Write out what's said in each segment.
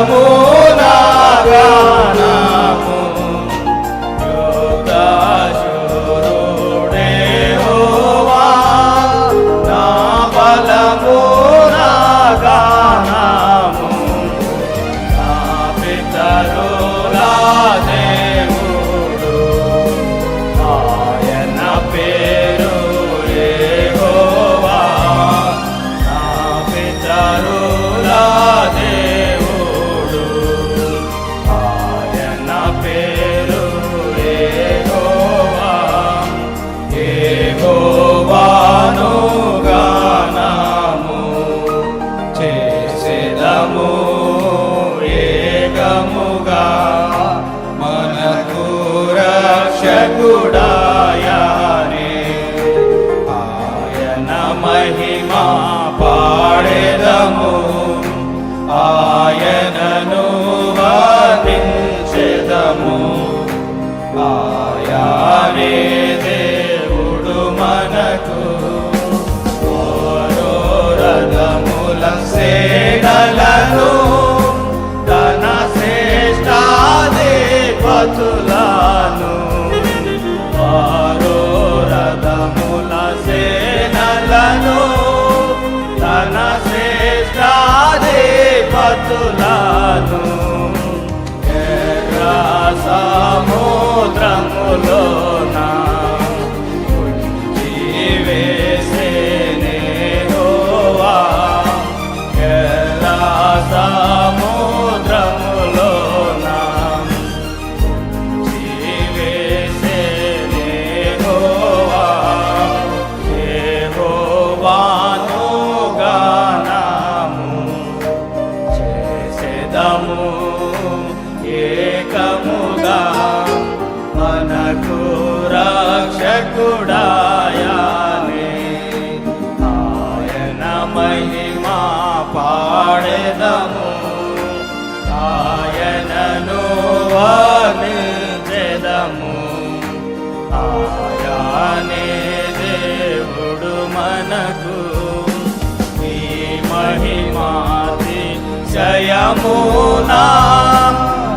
బలము నా గానము యుద్ధశూరుడే యెహోవా నా బలము నా గానము నా పితరుల దేవుడు ఆయన పేరు యెహోవా నా పితరుల దేవుడు ఆయన పేరు యెహోవా యెహోవాను గానము చేసెదము ఏకముగా మనకు రక్షకుడాయనే ఆయన మహిమా పాడెదము ఆయనను వర్ణించెదము ఆయనే దేవుడు మనకు రథముల సేనలను తన శ్రేష్టాధిపతులను వారో రథముల సేనలను తన శ్రేష్టాధిపతులను ఎర్ర సముద్రములోన ముంచి వేసెనే యెహోవా ఎర్ర సముద్రములోన ముంచి వేసెనే యెహోవా యెహోవాను గానము చేసెదము ఏకముగా మనకు రక్షకుడాయనే ఆయన మహిమా పాడెదము ఆయనను వర్ణించెదము ఆయనే దేవుడు మనకు ఈ మహిమాతి జయమునా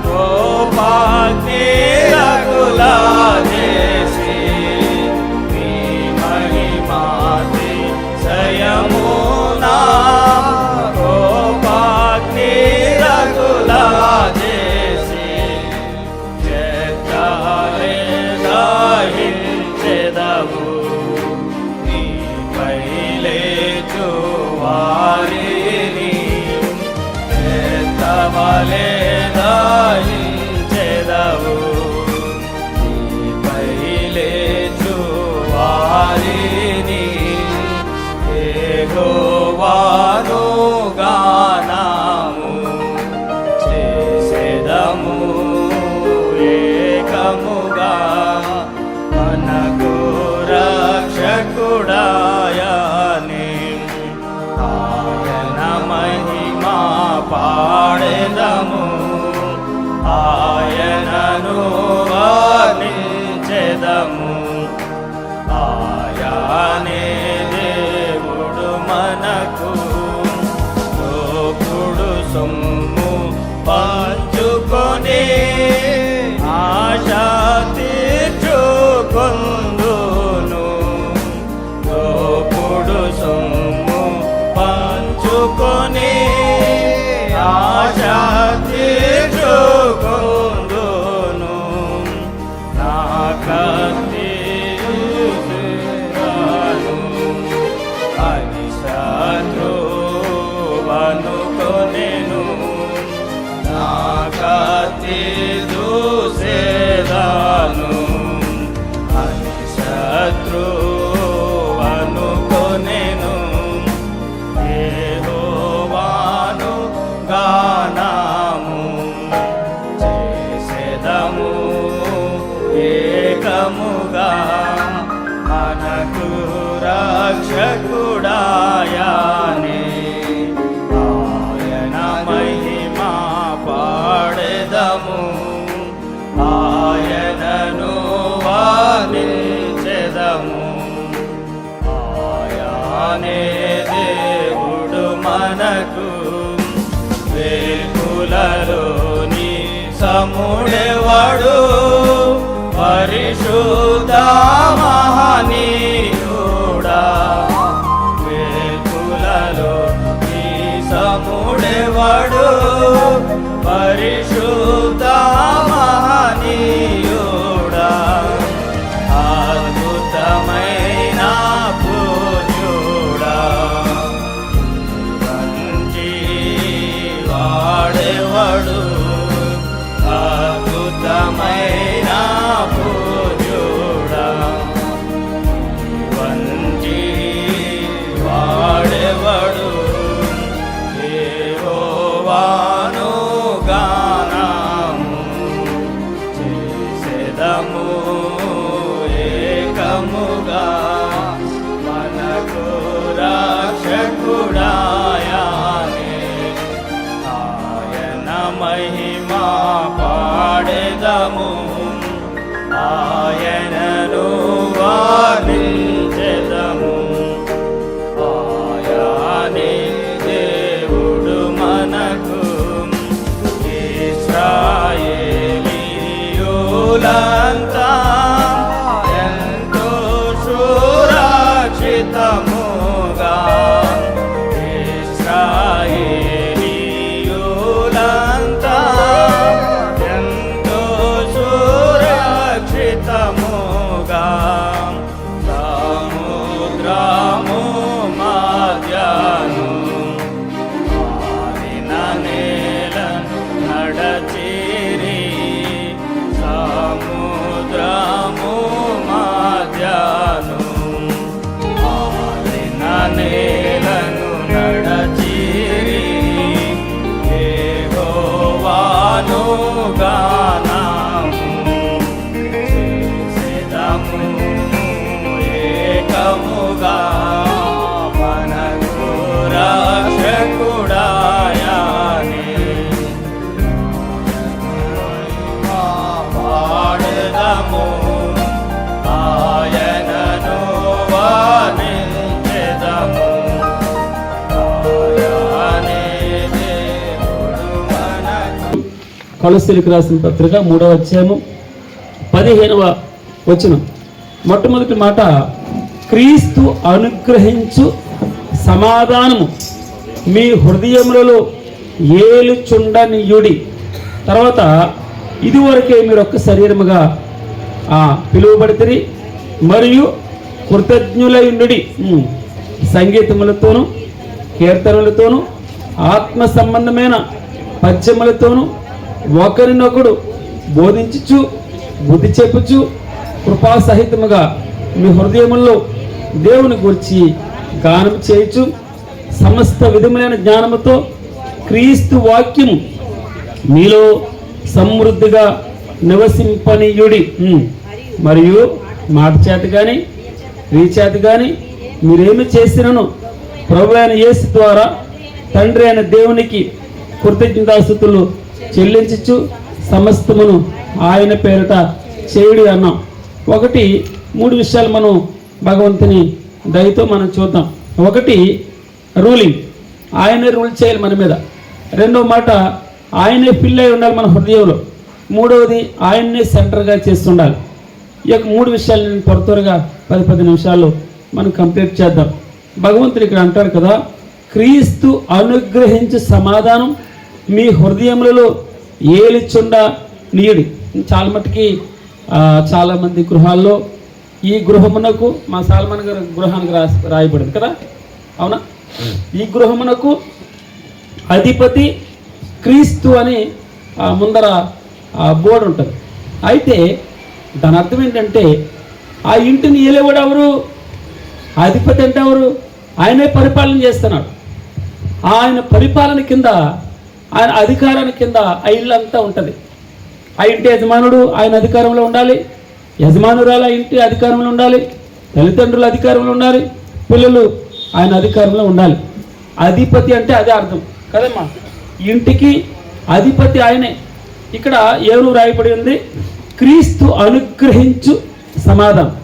గోపాగ్ని రగులా చేసి ఈ మహిమాతి జయమునా గోపాగ్ని రగులా చేసి చెత్తలే దహించెదవు నీపై లేచు వారిని చెత్తవలే దహించెదవు నీపై లేచు వారిని యెహోవాను గానము చేసెదము ఏకముగా మనకు రక్షకుడాయనే ఆయన మహిమా పాడెదము ఆయనను వర్ణించెదము ఆయనే దేవుడు మనకు దోపుడు సొమ్ము పంచుకొని ఆశ తీర్చుకొందును దోపుడు సొమ్ము పంచుకొని ఆశ తీర్చుకొందును నా కత్తి అని శత్రువనుకొనెను నా కత్తి దూసేదాను అని శత్రువనుకొనెను యెహోవాను గానము చేసెదము ఏకముగా మనకు రక్షకుడాయనే ఆయన మహిమా పాడెదము ఆయనను వర్ణించెదము ఆయనే దేవుడు మనకు వేకుల సముడెవడు పరిశుద్ధ మహనీయుడా వేకులలో నీ సముడెవడు పరిశుద్ధ మహనీయుడా అద్భుతమైన పూజ్యుడా వంటి వాడెవడు అద్భుతమైన పూజ్యుడా వంటి వాడెవడు యెహోవాను గానము చేసెదము ఏకముగా మనకు రక్షకుడాయనే ఆయన మహిమా పాడెదము ఆయనను వర్ణించెదము ఆయనే దేవుడు మనకు ఇశ్రాయేలీయులంతా ఎంతో సురక్షితముగా ఇశ్రాయేలీయులంతా ఎంతో సురక్షితముగా సముద్రము మధ్యను ఆరిన నేలను నడచిరి సముద్రము మధ్యను ఆరిన నేలను నడచిరి యెహోవాను గానము చేసెదము ఏకముగా మనకు రక్షకుడాయనే పాడెదము ఆయనను వర్ణించెదము ఆయనే దేవుడు మనకు. కొలస్సీలకు రాసిన పత్రిక 3వ అధ్యాయము 15వ వచనం. మొట్టమొదటి మాట క్రీస్తు అనుగ్రహించు సమాధానము మీ హృదయములలో ఏలుచుండనీయుడి. తర్వాత ఇదివరకే మీరు ఒక్క శరీరముగా పిలువబడితిరి మరియు కృతజ్ఞులయుండుడి. సంగీతములతోనూ కీర్తనలతోనూ ఆత్మ సంబంధమైన పద్యములతోనూ ఒకరినొకడు బోధించుచు బుద్ధి చెప్పుచు కృపాసహితముగా మీ హృదయముల్లో దేవుని గురించి గానం చేయుచు సమస్త విధములైన జ్ఞానముతో క్రీస్తు వాక్యము మీలో సమృద్ధిగా నివసింపనీయుడి. మరియు మాట చేత కానీ చేత కానీ మీరేమి చేసినను ప్రభు అయిన యేసు ద్వారా తండ్రి అయిన దేవునికి కృతజ్ఞతాస్తుతులు చెల్లించుచు సమస్తమును ఆయన పేరిట చేయుడి అన్నాం. 3 విషయాలు మనం భగవంతుని దయతో మనం చూద్దాం. 1 రూలింగ్, ఆయనే రూల్ చేయాలి మన మీద. 2వ మాట ఆయనే ఫిల్ అయి ఉండాలి మన హృదయంలో. 3వది ఆయన్నే సెంటర్గా చేస్తుండాలి. ఈ యొక్క 3 విషయాలు నేను త్వరగా 10 నిమిషాల్లో మనం కంప్లీట్ చేద్దాం. భగవంతుడు ఇక్కడ అంటాడు కదా, క్రీస్తు అనుగ్రహించు సమాధానం మీ హృదయములలో ఏలిచుండ నీయుడి. చాలా మట్టుకి చాలామంది గృహాల్లో ఈ గృహమునకు మా సాల్మన్ గారి గృహానికి రాయబడింది కదా, అవునా? ఈ గృహమునకు అధిపతి క్రీస్తు అని ముందర బోర్డు ఉంటుంది. అయితే దాని అర్థం ఏంటంటే ఆ ఇంటిని ఏలేవాడు ఎవరు? అధిపతి అంటే ఎవరు? ఆయనే పరిపాలన చేస్తున్నాడు. ఆయన పరిపాలన కింద, ఆయన అధికారాన్ని కింద ఆ ఇల్లు అంతా ఉంటుంది. ఆ ఇంటి యజమానుడు ఆయన అధికారంలో ఉండాలి, యజమానురాలు ఆ ఇంటి అధికారంలో ఉండాలి, తల్లిదండ్రుల అధికారంలో ఉండాలి, పిల్లలు ఆయన అధికారంలో ఉండాలి. అధిపతి అంటే అదే అర్థం కదమ్మా. ఇంటికి అధిపతి ఆయనే. ఇక్కడ ఎవరు రాయబడి ఉంది? క్రీస్తు అనుగ్రహించు సమాధానం.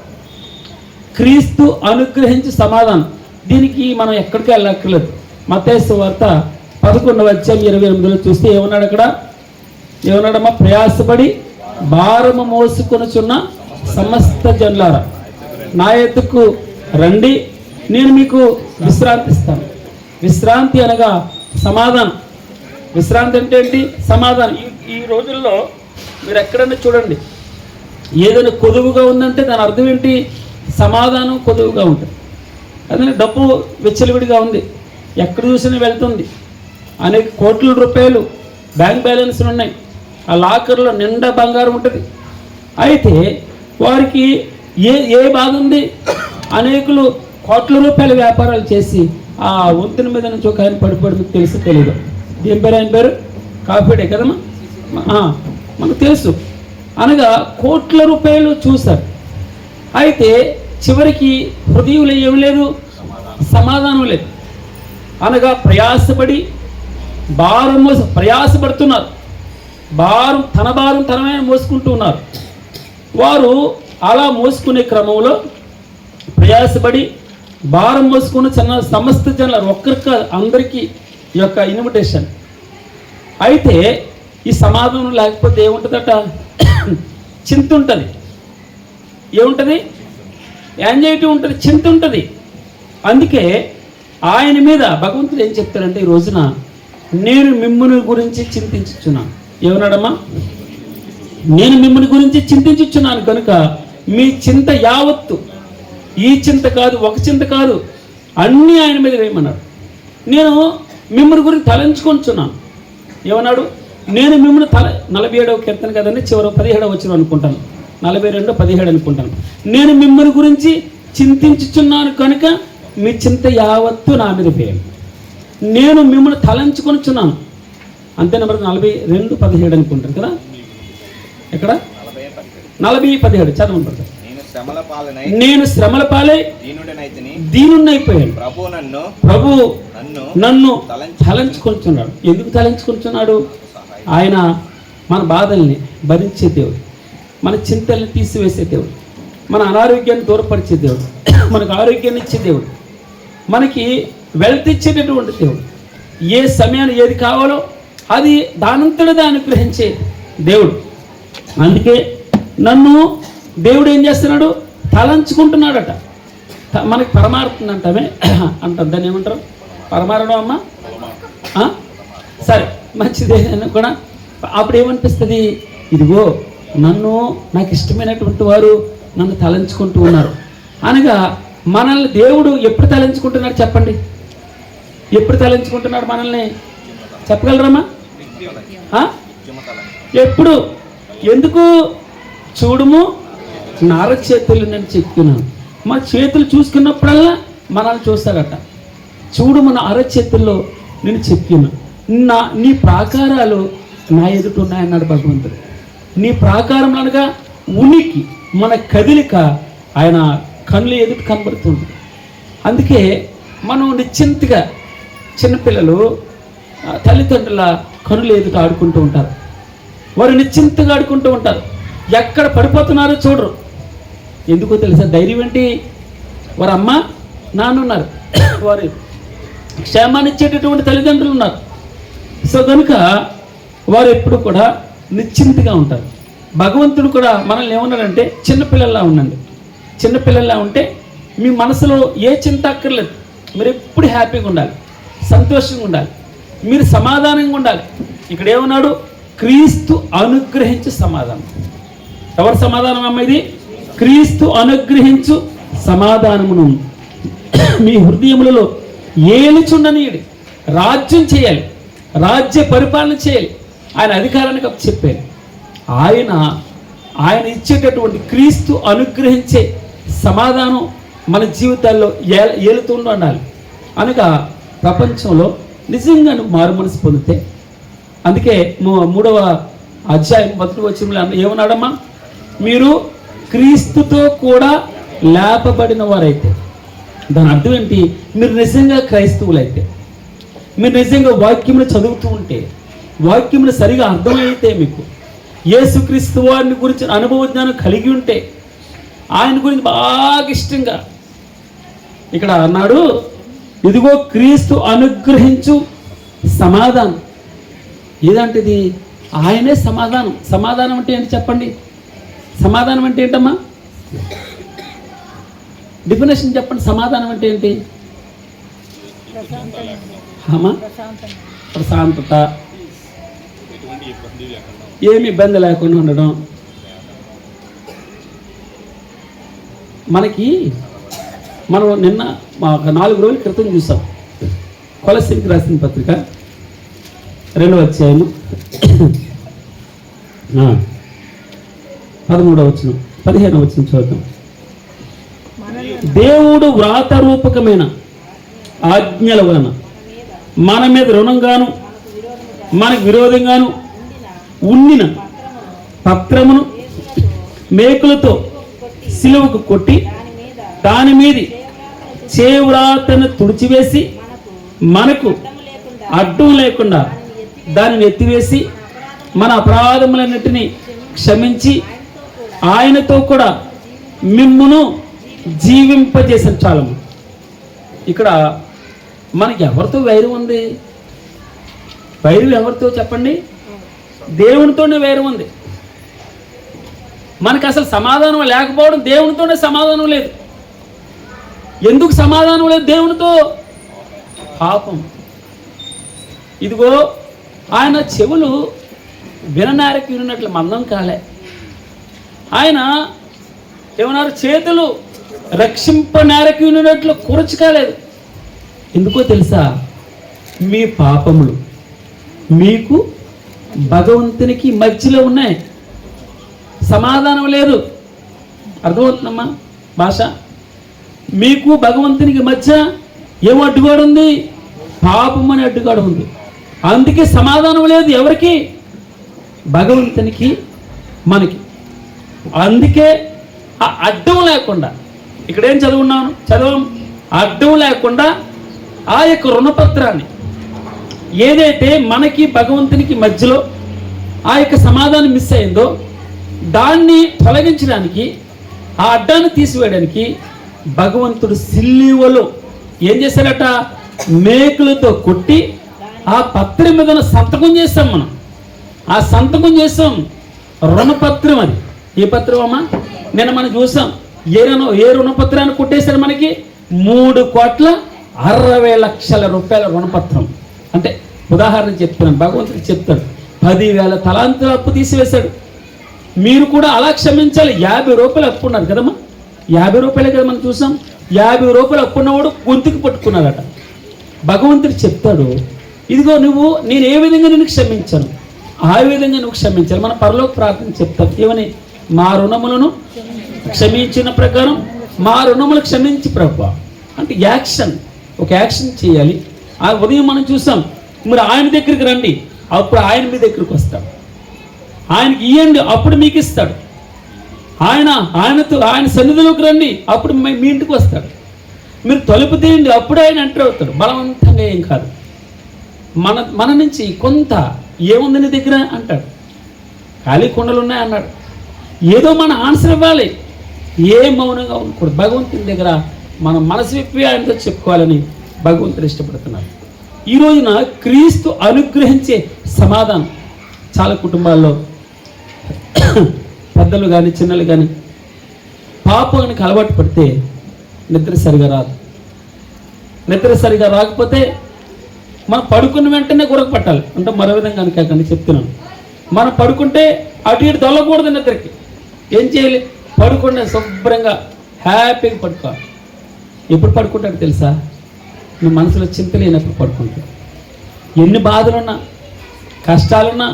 క్రీస్తు అనుగ్రహించు సమాధానం. దీనికి మనం ఎక్కడికి వెళ్ళక్కర్లేదు. మత్తయి సువార్త 11వ అధ్యాయం 28లో చూస్తే ఏమన్నాడు అక్కడ? ఏమన్నాడమ్మా? ప్రయాసపడి భారము మోసుకొనుచున్న సమస్త జనులారా నా యొద్దకు రండి, నేను మీకు విశ్రాంతి ఇస్తాను. విశ్రాంతి అనగా సమాధానం. విశ్రాంతి అంటే ఏంటి? సమాధానం. ఈ రోజుల్లో మీరు ఎక్కడన్నా చూడండి, ఏదైనా కొదువుగా ఉందంటే దాని అర్థం ఏంటి? సమాధానం కొదువుగా ఉంటుంది. అదే డబ్బు విచ్చలవిడిగా ఉంది, ఎక్కడ చూసినా వెళ్తుంది, అనేక కోట్ల రూపాయలు బ్యాంక్ బ్యాలెన్స్లు ఉన్నాయి, ఆ లాకర్లో నిండా బంగారం ఉంటుంది. అయితే వారికి ఏ బాధ ఉంది? అనేకులు కోట్ల రూపాయల వ్యాపారాలు చేసి ఆ వంతుని మీద నుంచి ఒక ఆయన పడిపోయి మీకు తెలుసు తెలీదు? ఏం పేరు ఆయన పేరు? కాఫీడే కదమ్మా, మనకు తెలుసు. అనగా కోట్ల రూపాయలు చూశారు. అయితే చివరికి హృదయంలో ఏమి లేదు? సమాధానం లేదు. అనగా ప్రయాసపడి భారం ప్రయాసపడుతున్నారు, తన భారం తనమే మోసుకుంటూ ఉన్నారు. వారు అలా మోసుకునే క్రమంలో ప్రయాసపడి భారం మోసుకుని సమస్త జనులు, ఒక్కరికి అందరికీ ఈ యొక్క ఇన్విటేషన్. అయితే ఈ సమాధానం లేకపోతే ఏముంటుందట? చింత ఉంటుంది. ఏముంటుంది? యాంగ్జైటీ ఉంటుంది, చింత ఉంటుంది. అందుకే ఆయన మీద భగవంతుడు ఏం చెప్తాడంటే, ఈ రోజున నేను మిమ్ముని గురించి చింతించుచున్నాను. ఏమన్నాడమ్మా? నేను మిమ్మల్ని గురించి చింతించుచున్నాను కనుక మీ చింత యావత్తు, ఈ చింత కాదు, ఒక చింత కాదు, అన్నీ ఆయన మీద వేయమన్నాడు. నేను మిమ్మల్ని గురించి తలంచుకుంటున్నాను. ఏమన్నాడు? నేను మిమ్మల్ని 47వ కీర్తన కదండి, చివరి 17వ వచనం అనుకుంటాను, 42, 17 అనుకుంటాను. నేను మిమ్మల్ని గురించి చింతించుచున్నాను కనుక మీ చింత యావత్తు నా మీద వేయండి. నేను మిమ్మల్ని తలంచుకొనిచున్నాను. అంతే. నెంబర్ 42, 17 అనుకుంటాను కదా. ఎక్కడ? 40, 17 చదవండి బ్రదర్. నేను శ్రమల పాలై దీనున్నైపోయాను. ప్రభు నన్ను తలంచుకుంటున్నాడు. ఎందుకు తలంచుకుంటున్నాడు? ఆయన మన బాధల్ని భరించే దేవుడు, మన చింతల్ని తీసివేసే దేవుడు, మన అనారోగ్యాన్ని దూరపరిచే దేవుడు, మనకు ఆరోగ్యాన్ని ఇచ్చే దేవుడు, మనకి వెల్త్ ఇచ్చేటటువంటి దేవుడు. ఏ సమయాన్ని ఏది కావాలో అది దానంతటా అనుగ్రహించే దేవుడు. అందుకే నన్ను దేవుడు ఏం చేస్తున్నాడు? తలంచుకుంటున్నాడట. మనకి పరమార్థం అంటామే అంటాం, దాన్ని ఏమంటారు? పరమారణం అమ్మా. సరే, మంచిదే కూడా. అప్పుడు ఏమనిపిస్తుంది? ఇదిగో నాకు ఇష్టమైనటువంటి వారు నన్ను తలంచుకుంటూ ఉన్నారు అనగా, మనల్ని దేవుడు ఎప్పుడు తలంచుకుంటున్నాడు చెప్పండి? ఎప్పుడు తలంచుకుంటున్నాడు మనల్ని? చెప్పగలరమ్మా? ఎప్పుడు? ఎందుకు? చూడుము నా అరచేతులు నేను చెక్కున్నాను. మా చేతులు చూసుకున్నప్పుడల్లా మనల్ని చూస్తాడట. చూడు మన అరచేతుల్లో నేను చెక్కిన నీ ప్రాకారాలు నా ఎదుట ఉన్నాయన్నాడు భగవంతుడు. నీ ప్రాకారం అనగా ఉనికి, మన కదిలిక ఆయన కళ్ళు ఎదుట కనబడుతుంది. అందుకే మనం నిశ్చింతగా, చిన్నపిల్లలు తల్లిదండ్రుల కనులు ఎదుట ఆడుకుంటూ ఉంటారు. వారు నిశ్చింతగా ఆడుకుంటూ ఉంటారు. ఎక్కడ పడిపోతున్నారో చూడరు. ఎందుకో తెలుసా? ధైర్యం ఏంటి? వారు అమ్మ నాన్న ఉన్నారు, వారు క్షేమాన్ని ఇచ్చేటటువంటి తల్లిదండ్రులు ఉన్నారు. సో కనుక వారు ఎప్పుడు కూడా నిశ్చింతగా ఉంటారు. భగవంతుడు కూడా మనల్ని ఏమన్నాడంటే, చిన్నపిల్లల్లా ఉండండి. చిన్నపిల్లల్లా ఉంటే మీ మనసులో ఏ చింత అక్కర్లేదు. మీరు ఎప్పుడు హ్యాపీగా ఉండాలి, సంతోషంగా ఉండాలి, మీరు సమాధానంగా ఉండాలి. ఇక్కడ ఏమన్నాడు? క్రీస్తు అనుగ్రహించు సమాధానం. ఎవరు సమాధానం అమ్మ ఇది? క్రీస్తు అనుగ్రహించు సమాధానమును మీ హృదయములలో ఏలుచుండనీయుడి. రాజ్యం చేయాలి, రాజ్య పరిపాలన చేయాలి, ఆయన అధికారానికి చెప్పాలి. ఆయన ఇచ్చేటటువంటి క్రీస్తు అనుగ్రహించే సమాధానం మన జీవితాల్లో ఏలుతూ ఉండాలి. అనగా ప్రపంచంలో నిజంగా నువ్వు మారు మనసు పొందితే, అందుకే 3వ అధ్యాయం 1వ వచనంలో ఏమన్నాడమ్మా? మీరు క్రీస్తుతో కూడా లేపబడిన వారైతే. దాని అర్థం ఏంటి? మీరు నిజంగా క్రైస్తవులైతే, మీరు నిజంగా వాక్యములు చదువుతూ ఉంటే, వాక్యములు సరిగా అర్థమైతే, మీకు యేసుక్రీస్తు వారిని గురించి అనుభవ జ్ఞానం కలిగి ఉంటే, ఆయన గురించి బాగా ఇష్టంగా ఇక్కడ అన్నాడు, ఇదిగో క్రీస్తు అనుగ్రహించు సమాధానం. ఏదంటిది? ఆయనే సమాధానం. సమాధానం అంటే ఏంటి చెప్పండి? సమాధానం అంటే ఏంటమ్మా? డెఫినేషన్ చెప్పండి. సమాధానం అంటే ఏంటి? అమ్మా, ప్రశాంతత, ఏమి ఇబ్బంది లేకుండా ఉండడం. మనం నిన్న 4 రోజుల క్రితం చూసాం కొలస్సీలకు రాసిన పత్రిక 2వ అధ్యాయము 13వ వచనం 15వ వచనం చూద్దాం. దేవుడు వ్రాత రూపకమైన ఆజ్ఞల వలన మన మీద రుణంగాను మనకు విరోధంగాను ఉండిన పత్రమును మేకులతో సిలువకు కొట్టి దాని మీది చేవ్రాతను తుడిచివేసి మనకు అడ్డం లేకుండా దానిని ఎత్తివేసి మన అపరాధములన్నిటినీ క్షమించి ఆయనతో కూడా మిమ్మును జీవింపజేసిన చాలము. ఇక్కడ మనకి ఎవరితో వైరం ఉంది? వైరం ఎవరితో చెప్పండి? దేవునితోనే వైరం ఉంది. మనకు అసలు సమాధానం లేకపోవడం, దేవునితోనే సమాధానం లేదు. ఎందుకు సమాధానం లేదు దేవునితో? పాపం. ఇదిగో ఆయన చెవులు విననారకి విన్నట్లు మందం కాలే. ఆయన ఏమన్నారు? చేతులు రక్షింపనారకి విన్నట్లు కురచి కాలేదు. ఎందుకో తెలుసా? మీ పాపములు మీకు భగవంతునికి మధ్యలో ఉన్నాయి. సమాధానం లేదు. అర్థమవుతుందమ్మా భాష? మీకు భగవంతునికి మధ్య ఏం అడ్డుగాడు ఉంది? పాపం అని అడ్డుగాడు ఉంది. అందుకే సమాధానం లేదు. ఎవరికి? భగవంతునికి, మనకి. అందుకే ఆ అడ్డం లేకుండా, ఇక్కడేం చదవం అడ్డం లేకుండా ఆ యొక్క రుణపత్రాన్ని ఏదైతే మనకి భగవంతునికి మధ్యలో ఆ యొక్క సమాధానం మిస్ అయిందో దాన్ని తొలగించడానికి, ఆ అడ్డాన్ని తీసివేయడానికి భగవంతుడు సిలువలో ఏం చేశాడట? మేకులతో కొట్టి ఆ పత్రం మీద సంతకం చేస్తాం. మనం ఆ సంతకం చేస్తాం. రుణపత్రం అది. ఏ పత్రం అమ్మా? నిన్న మనం చూసాం. ఏ రుణపత్రాన్ని కొట్టేశారు మనకి? 3,60,00,000 రూపాయల రుణపత్రం. అంటే ఉదాహరణ చెప్తున్నాను, భగవంతుడికి చెప్తాడు. 10,000 తలాంతుల అప్పు తీసివేశాడు. మీరు కూడా అలా క్షమించాలి. 50 రూపాయలు అప్పు ఉన్నారు కదమ్మా. 50 రూపాయలే కదా మనం చూసాం. 50 రూపాయలు అప్పు ఉన్నవాడు గొంతుకు పట్టుకున్నాడట. భగవంతుడు చెప్తాడు, ఇదిగో నేను ఏ విధంగా నేను క్షమించాను ఆ విధంగా నువ్వు క్షమించాలి. మన పరలోక ప్రార్థన చెప్తాం ఏమని? మా రుణములను క్షమించిన ప్రకారం మా రుణములు క్షమించి ప్రభువా. అంటే యాక్షన్, ఒక యాక్షన్ చేయాలి. ఆ ఉదయం మనం చూసాం, మరి ఆయన దగ్గరికి రండి, అప్పుడు ఆయన మీ దగ్గరికి వస్తాడు. ఆయనకి ఇవ్వండి, అప్పుడు మీకు ఇస్తాడు. ఆయన సన్నిధిలోకి రండి, అప్పుడు మీ ఇంటికి వస్తాడు. మీరు తలుపు తీయండి, అప్పుడు ఆయన ఎంటర్ అవుతాడు. బలవంతంగా ఏం కాదు. మన నుంచి కొంత ఏముంది నీ దగ్గర అంటాడు. ఖాళీ కుండలు ఉన్నాయి అన్నాడు. ఏదో మన ఆన్సర్ ఇవ్వాలి. ఏ మౌనంగా ఉండకూడదు. భగవంతుని దగ్గర మనం మనసు విప్పి ఆయనతో చెప్పుకోవాలని భగవంతుడు ఇష్టపడుతున్నారు. ఈ రోజున క్రీస్తు అనుగ్రహించే సమాధానం చాలా కుటుంబాల్లో పెద్దలు కానీ చిన్నలు కానీ పాపానికి అలవాటు పడితే నిద్ర సరిగా రాదు. నిద్ర సరిగా రాకపోతే మనం పడుకున్న వెంటనే గురక పట్టాలి. అంటే మరో విధంగా అనుకోకండి చెప్తున్నాను. మనం పడుకుంటే అటు ఇటు దొల్లకూడదు. నిద్రకి ఏం చేయాలి? పడుకుంటే శుభ్రంగా హ్యాపీగా పడుకోవాలి. ఎప్పుడు పడుకుంటాడు తెలుసా? నువ్వు మనసులో చింత లేనప్పుడు పడుకుంటాడు. ఎన్ని బాధలున్నా, కష్టాలున్నా,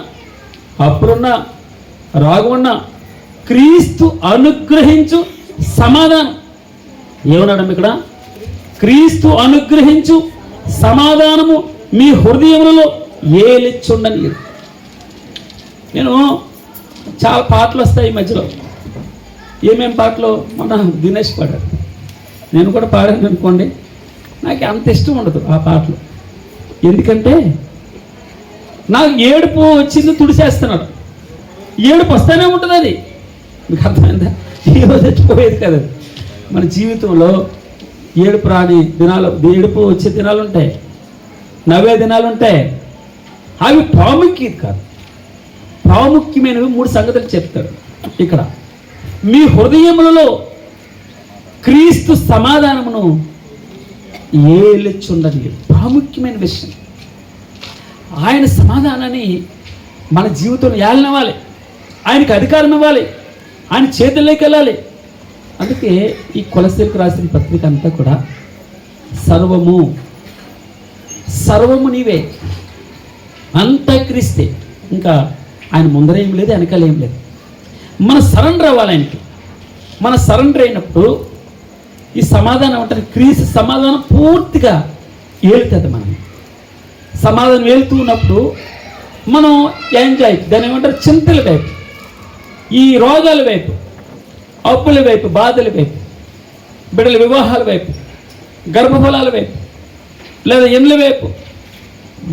అప్పులున్నా, రాగున్నా క్రీస్తు అనుగ్రహించు సమాధానం. ఏమన్నాడు ఇక్కడ? క్రీస్తు అనుగ్రహించు సమాధానము మీ హృదయములలో ఏలిచ్చుండని. నేను చాలా పాటలు వస్తాయి ఈ మధ్యలో. ఏమేం పాటలు? మన దినేష్ పాడాడు, నేను కూడా పాడాను అనుకోండి. నాకు అంత ఇష్టం ఉండదు ఆ పాటలు. ఎందుకంటే నాకు ఏడుపు వచ్చింది తుడిచేస్తున్నాడు. ఏడుపు వస్తూనే ఉంటుంది. అది మీకు అర్థమైందా? ఈరోజు చచ్చిపోయేది కదా. మన జీవితంలో ఏడుపు రాని దినాలు, ఏడుపు వచ్చే దినాలు ఉంటాయి, నవ్వే దినాలు ఉంటాయి. అవి ప్రాముఖ్యత కాదు. ప్రాముఖ్యమైనవి 3 సంగతులు చెప్తాడు ఇక్కడ. మీ హృదయములలో క్రీస్తు సమాధానమును ఏలుచుండని, ప్రాముఖ్యమైన విషయం. ఆయన సమాధానాన్ని మన జీవితంలో ఏలనివ్వాలి, ఆయనకి అధికారం ఇవ్వాలి, ఆయన చేతుల్లోకి వెళ్ళాలి. అందుకే ఈ కొలసీలకు రాసిన పత్రిక అంతా కూడా సర్వము నీవే, అంతా క్రీస్తే. ఇంకా ఆయన ముందర ఏం లేదు, వెనకాల ఏం లేదు. మన సరెండర్ అవ్వాలి ఆయనకి. మన సరెండర్ అయినప్పుడు ఈ సమాధానం అంటే క్రీస్తు సమాధానం పూర్తిగా ఏలుతుంది. మనం సమాధానం ఏలుతూ ఉన్నప్పుడు మనం ఎంజాయ్, దాన్ని ఏమంటారు, చింతల వైపు, ఈ రోగాల వైపు, అప్పుల వైపు, బాధల వైపు, బిడ్డల వివాహాల వైపు, గర్భఫలాల వైపు, లేదా ఎండ్ల వైపు,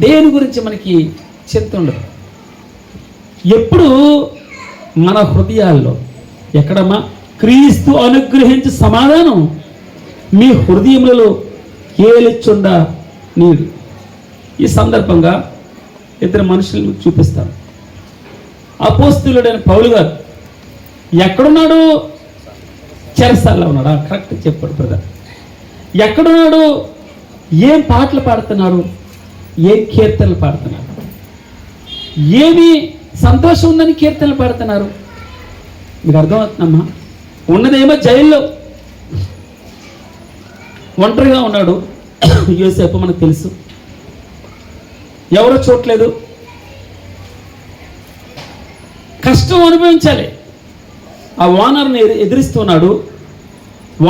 దేని గురించి మనకి చింత ఉండదు. ఎప్పుడు మన హృదయాల్లో ఎక్కడమ్మా క్రీస్తు అనుగ్రహించే సమాధానం మీ హృదయములలో ఏలుచుండ నీడు. ఈ సందర్భంగా 2 మనుషులను చూపిస్తాను. అపోస్తలుడైన పౌలు గారు ఎక్కడున్నాడు? చెరసాల్లో ఉన్నాడా? కరెక్ట్ చెప్పాడు బ్రదర్. ఎక్కడున్నాడు? ఏం పాటలు పాడుతున్నాడు? ఏం కీర్తనలు పాడుతున్నారు? ఏమి సంతోషం ఉందని కీర్తనలు పాడుతున్నారు? మీకు అర్థమవుతుందమ్మా? ఉన్నదేమో జైల్లో ఒంటరిగా ఉన్నాడు. యోసేపు మనకు తెలుసు, ఎవరో చూడలేదు, కష్టం అనుభవించాలి. ఆ ఓనర్ని ఎదిరిస్తున్నాడు.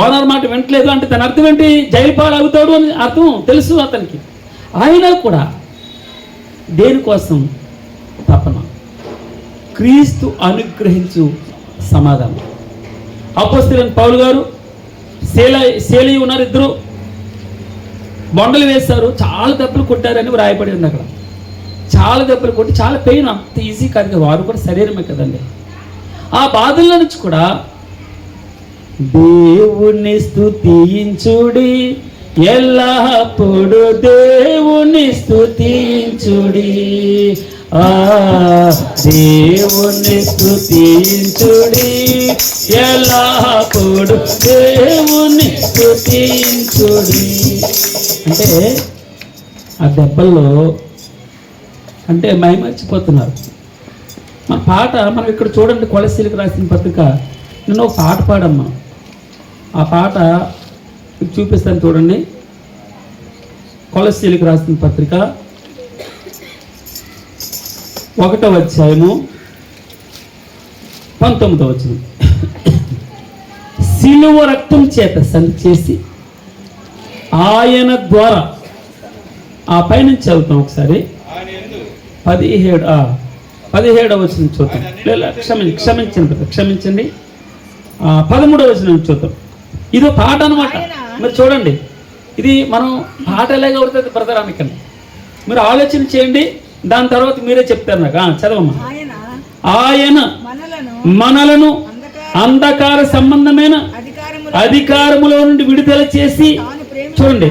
ఓనర్ మాట వింటలేదు అంటే తన అర్థం ఏంటి? జైలు పాలు అవుతాడు అని అర్థం తెలుసు అతనికి. అయినా కూడా దేనికోసం తపన? క్రీస్తు అనుగ్రహించు సమాధానం. అపోస్తలుడైన పౌలు గారు శేలి ఉన్నారు, 2 బొండలు వేశారు, చాలా దెబ్బలు కొట్టారని వ్రాయబడి ఉంది అక్కడ. చాలా దెబ్బలు కొట్టి, చాలా పెయిన్, అంత ఈజీ కాదు కదా, వారు కూడా శరీరమే కదండి. ఆ బాధల్లో నుంచి కూడా దేవుణ్ణి స్తుతించుడి, ఎల్లప్పుడు దేవుణ్ణి స్తుతించుడి, దేవుణ్ణి స్తుతించుడి, ఎల్లప్పుడు దేవుణ్ణి స్తుతించుడి. అంటే ఆ దెబ్బల్లో అంటే మైమర్చిపోతున్నారు. మన పాట మనం ఇక్కడ చూడండి, కొలసీలకు రాసిన పత్రిక, నేను ఒక పాట పాడమ్మా. ఆ పాట చూపిస్తాను చూడండి. కొలసీలకు రాసిన పత్రిక 1వ అధ్యాయము 19వ వచనం. సిలువ రక్తం చేత సంధి చేసి ఆయన ద్వారా, ఆ పైనుంచి చదువుతాం ఒకసారి, 17వ వచనం చూద్దాం. క్షమించండి 13వ వచనం చూద్దాం. ఇది పాట అనమాట. మీరు చూడండి, ఇది మనం పాట ఎలాగ అవుతుంది బ్రదర్ అనకండి, మీరు ఆలోచన చేయండి, దాని తర్వాత మీరే చెప్తారు నాకు. చదవమ్మా. ఆయన మనలను అంధకార సంబంధమైన అధికారములో నుండి విడుదల చేసి, చూడండి,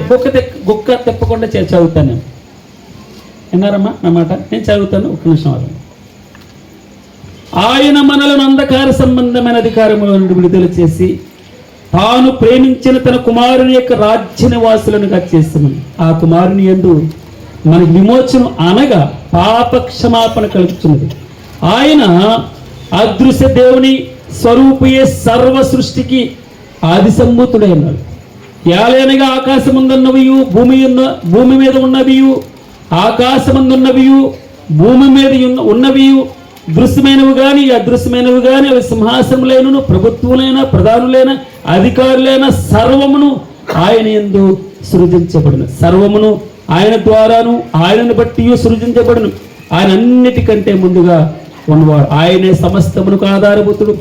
గుక్క తెప్పకుండా చదువుతాను నేను. విన్నారమ్మా నా మాట? నేను చదువుతాను, ఒక్క నిమిషం వాళ్ళు. ఆయన మనలను అంధకార సంబంధమైన అధికారములో నుండి విడుదల చేసి తాను ప్రేమించిన తన కుమారుని యొక్క రాజ్య నివాసులనుగా చేస్తున్నాను. ఆ కుమారుని యందు మనకి విమోచనం అనగా పాప క్షమాపణ కలుగుతున్నది. ఆయన అదృశ్య దేవుని స్వరూపయే సర్వ సృష్టికి ఆది సంభూతుడై ఉన్నాడు. ఏలైనగా ఆకాశమందున్నవియు భూమి మీద ఉన్నవియు, ఆకాశమందున్నవియు భూమి మీద ఉన్నవియు, దృశ్యమైనవి కానీ అదృశ్యమైనవి కానీ, అవి సింహాసనములైనను ప్రభుత్వులైన ప్రధానులైన అధికారులైన సర్వమును ఆయన యందు సృజించబడిన, సర్వమును ఆయన ద్వారాను ఆయనను బట్టి సృజించబడును. ఆయన అన్నిటికంటే ముందుగా ఉన్నవాడు. ఆయనే సమస్తమునకు ఆధారభూతుడు,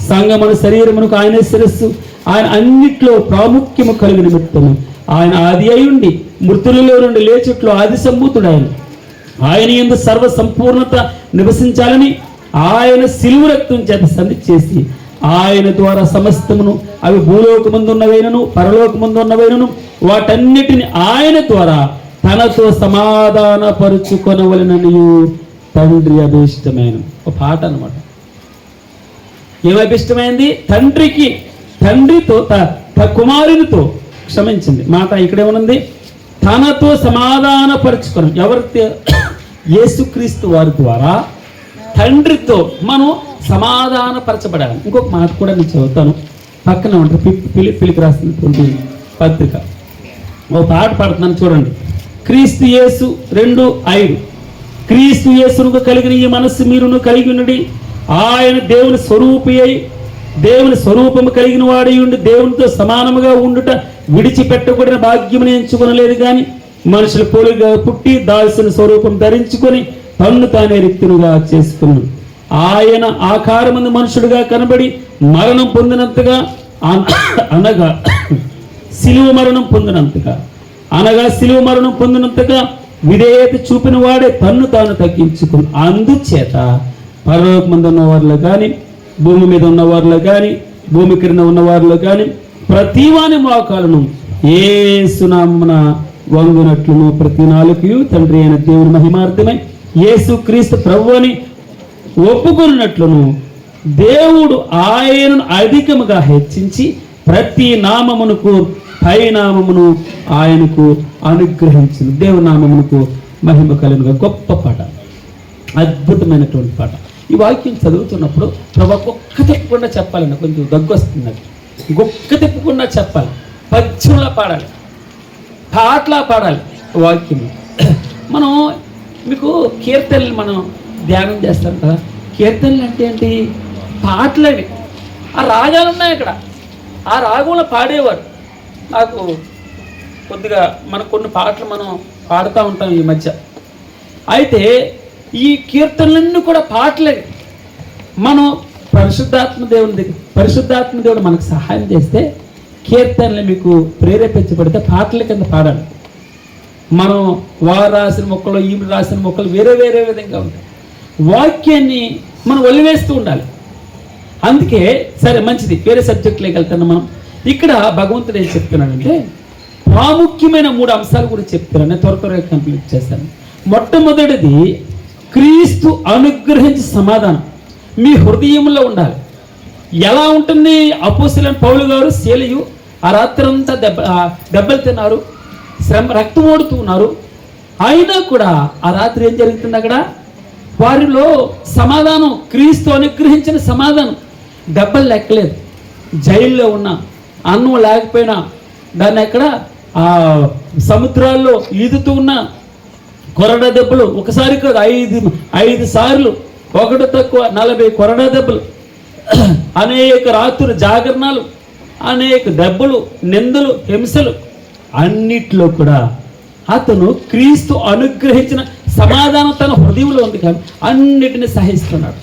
సంగమను శరీరమునకు ఆయనే శిరస్సు. ఆయన అన్నిట్లో ప్రాముఖ్యము కలిగిన నిమిత్తము ఆయన ఆది అయ్యుండి మృతులలో నుండి లేచుట్లో ఆది సంభూతుడు. ఆయన యందు సర్వ సంపూర్ణత నివసించాలని ఆయన సిలువ రక్తం చేత సంధి చేసి ఆయన ద్వారా సమస్తమును, అవి భూలోకమందున్నవైనను పరలోకమందున్నవైనను, వాటన్నిటిని ఆయన ద్వారా తనతో సమాధానపరుచుకొనవలెననియు తండ్రి అభిష్టమైన ఒక పాట అనమాట. ఏమభిష్టమైంది? తండ్రితో కుమారునితో క్షమించింది. మాట ఇక్కడేమనుంది? తనతో సమాధానపరచుకోవడం. ఎవరితో? యేసుక్రీస్తు వారి ద్వారా తండ్రితో మనం సమాధానపరచబడాలి. ఇంకొక మాట కూడా నేను చదువుతాను, పక్కన ఉంటుంది. పిలిపి రాసినటువంటి పత్రిక ఓ పాట పాడుతున్నాను చూడండి. క్రీస్తు యేసు 2:5. క్రీస్తు యేసును కలిగిన ఈ మనస్సు మీరును కలిగి ఉండి, ఆయన దేవుని స్వరూపి అయి దేవుని స్వరూపము కలిగిన వాడై ఉండి దేవునితో సమానముగా ఉండుట విడిచిపెట్టకూడిన భాగ్యమును ఎంచుకొనలేదు కానీ మనుషుల పోలిగా పుట్టి దాల్సిన స్వరూపం ధరించుకొని తన్ను తానే రిక్తునుగా చేసుకున్నాడు. ఆయన ఆకారమందు మనుషుడుగా కనబడి మరణం పొందినంతగా అనగా సిలువ మరణం పొందినంతగా విధేయత చూపిన వాడే తన్ను తాను తగ్గించుకుని అందుచేత పరలోకమందు ఉన్నవారిలో కానీ భూమి మీద ఉన్నవారిలో కానీ భూమి క్రింద ఉన్నవారిలో కానీ ప్రతివాని మోకాలను యేసు నామమున వంగునట్లును ప్రతి నాలుకయు తండ్రి అయిన దేవుని మహిమార్థమై యేసు క్రీస్తు ప్రభువుని ఒప్పుకున్నట్లును దేవుడు ఆయనను అధికముగా హెచ్చించి ప్రతి నామమునకు పై నామమును ఆయనకు అనుగ్రహించింది. దేవుని నామమునకు మహిమ కలుగుగా. గొప్ప పాట, అద్భుతమైనటువంటి పాట. ఈ వాక్యం చదువుతున్నప్పుడు ప్రభు గొక్క తిప్పకుండా చెప్పాలండి. కొంచెం దగ్గు వస్తుంది. గొక్క తిప్పకుండా చెప్పాలి, పద్యంలా పాడాలి, పాటలా పాడాలి వాక్యం. మనం మీకు కీర్తనలు మనం ధ్యానం చేస్తాం కదా. కీర్తనలు అంటే ఏంటి? పాటలవి. ఆ రాగాలు ఉన్నాయి అక్కడ, ఆ రాగంలో పాడేవారు. నాకు కొద్దిగా మనకు కొన్ని పాటలు మనం పాడుతూ ఉంటాం ఈ మధ్య. అయితే ఈ కీర్తనలన్నీ కూడా పాటలే. మనం పరిశుద్ధాత్మ దేవుడు మనకు సహాయం చేస్తే కీర్తనలు మీకు ప్రేరేపించబడితే పాటల కింద పాడాలి. మనం వారు రాసిన మొక్కలు ఈమె రాసిన మొక్కలు వేరే వేరే విధంగా ఉంటాయి. వాక్యాన్ని మనం వదిలివేస్తూ ఉండాలి. అందుకే సరే మంచిది, వేరే సబ్జెక్టులోకి వెళ్తున్నాం మనం. ఇక్కడ భగవంతుడు ఏం చెప్తున్నాడంటే ప్రాముఖ్యమైన 3 అంశాల గురించి చెప్తున్నాను. నేను త్వరగా కంప్లీట్ చేస్తాను. మొట్టమొదటిది క్రీస్తు అనుగ్రహించే సమాధానం మీ హృదయంలో ఉండాలి. ఎలా ఉంటుంది? అపోస్తలుడైన పౌలు గారు శీలయు ఆ రాత్రంతా దెబ్బలు తిన్నారు, రక్తం ఓడుతూ ఉన్నారు. అయినా కూడా ఆ రాత్రి ఏం జరుగుతుంది? అక్కడ వారిలో సమాధానం, క్రీస్తు అనుగ్రహించిన సమాధానం. దెబ్బలు లెక్కలేదు. జైల్లో ఉన్న అన్నం లేకపోయినా దాన్ని ఎక్కడ సముద్రాల్లో ఈదుతూ ఉన్న కొరడా దెబ్బలు ఒకసారి కాదు, 5 సార్లు, ఒకటి తక్కువ 40 కొరడా దెబ్బలు, అనేక రాత్రులు జాగరణాలు, అనేక దెబ్బలు, నిందలు, హింసలు, అన్నిట్లో కూడా అతను క్రీస్తు అనుగ్రహించిన సమాధానం తన హృదయంలో ఉంది కానీ అన్నిటిని సహిస్తున్నాడు.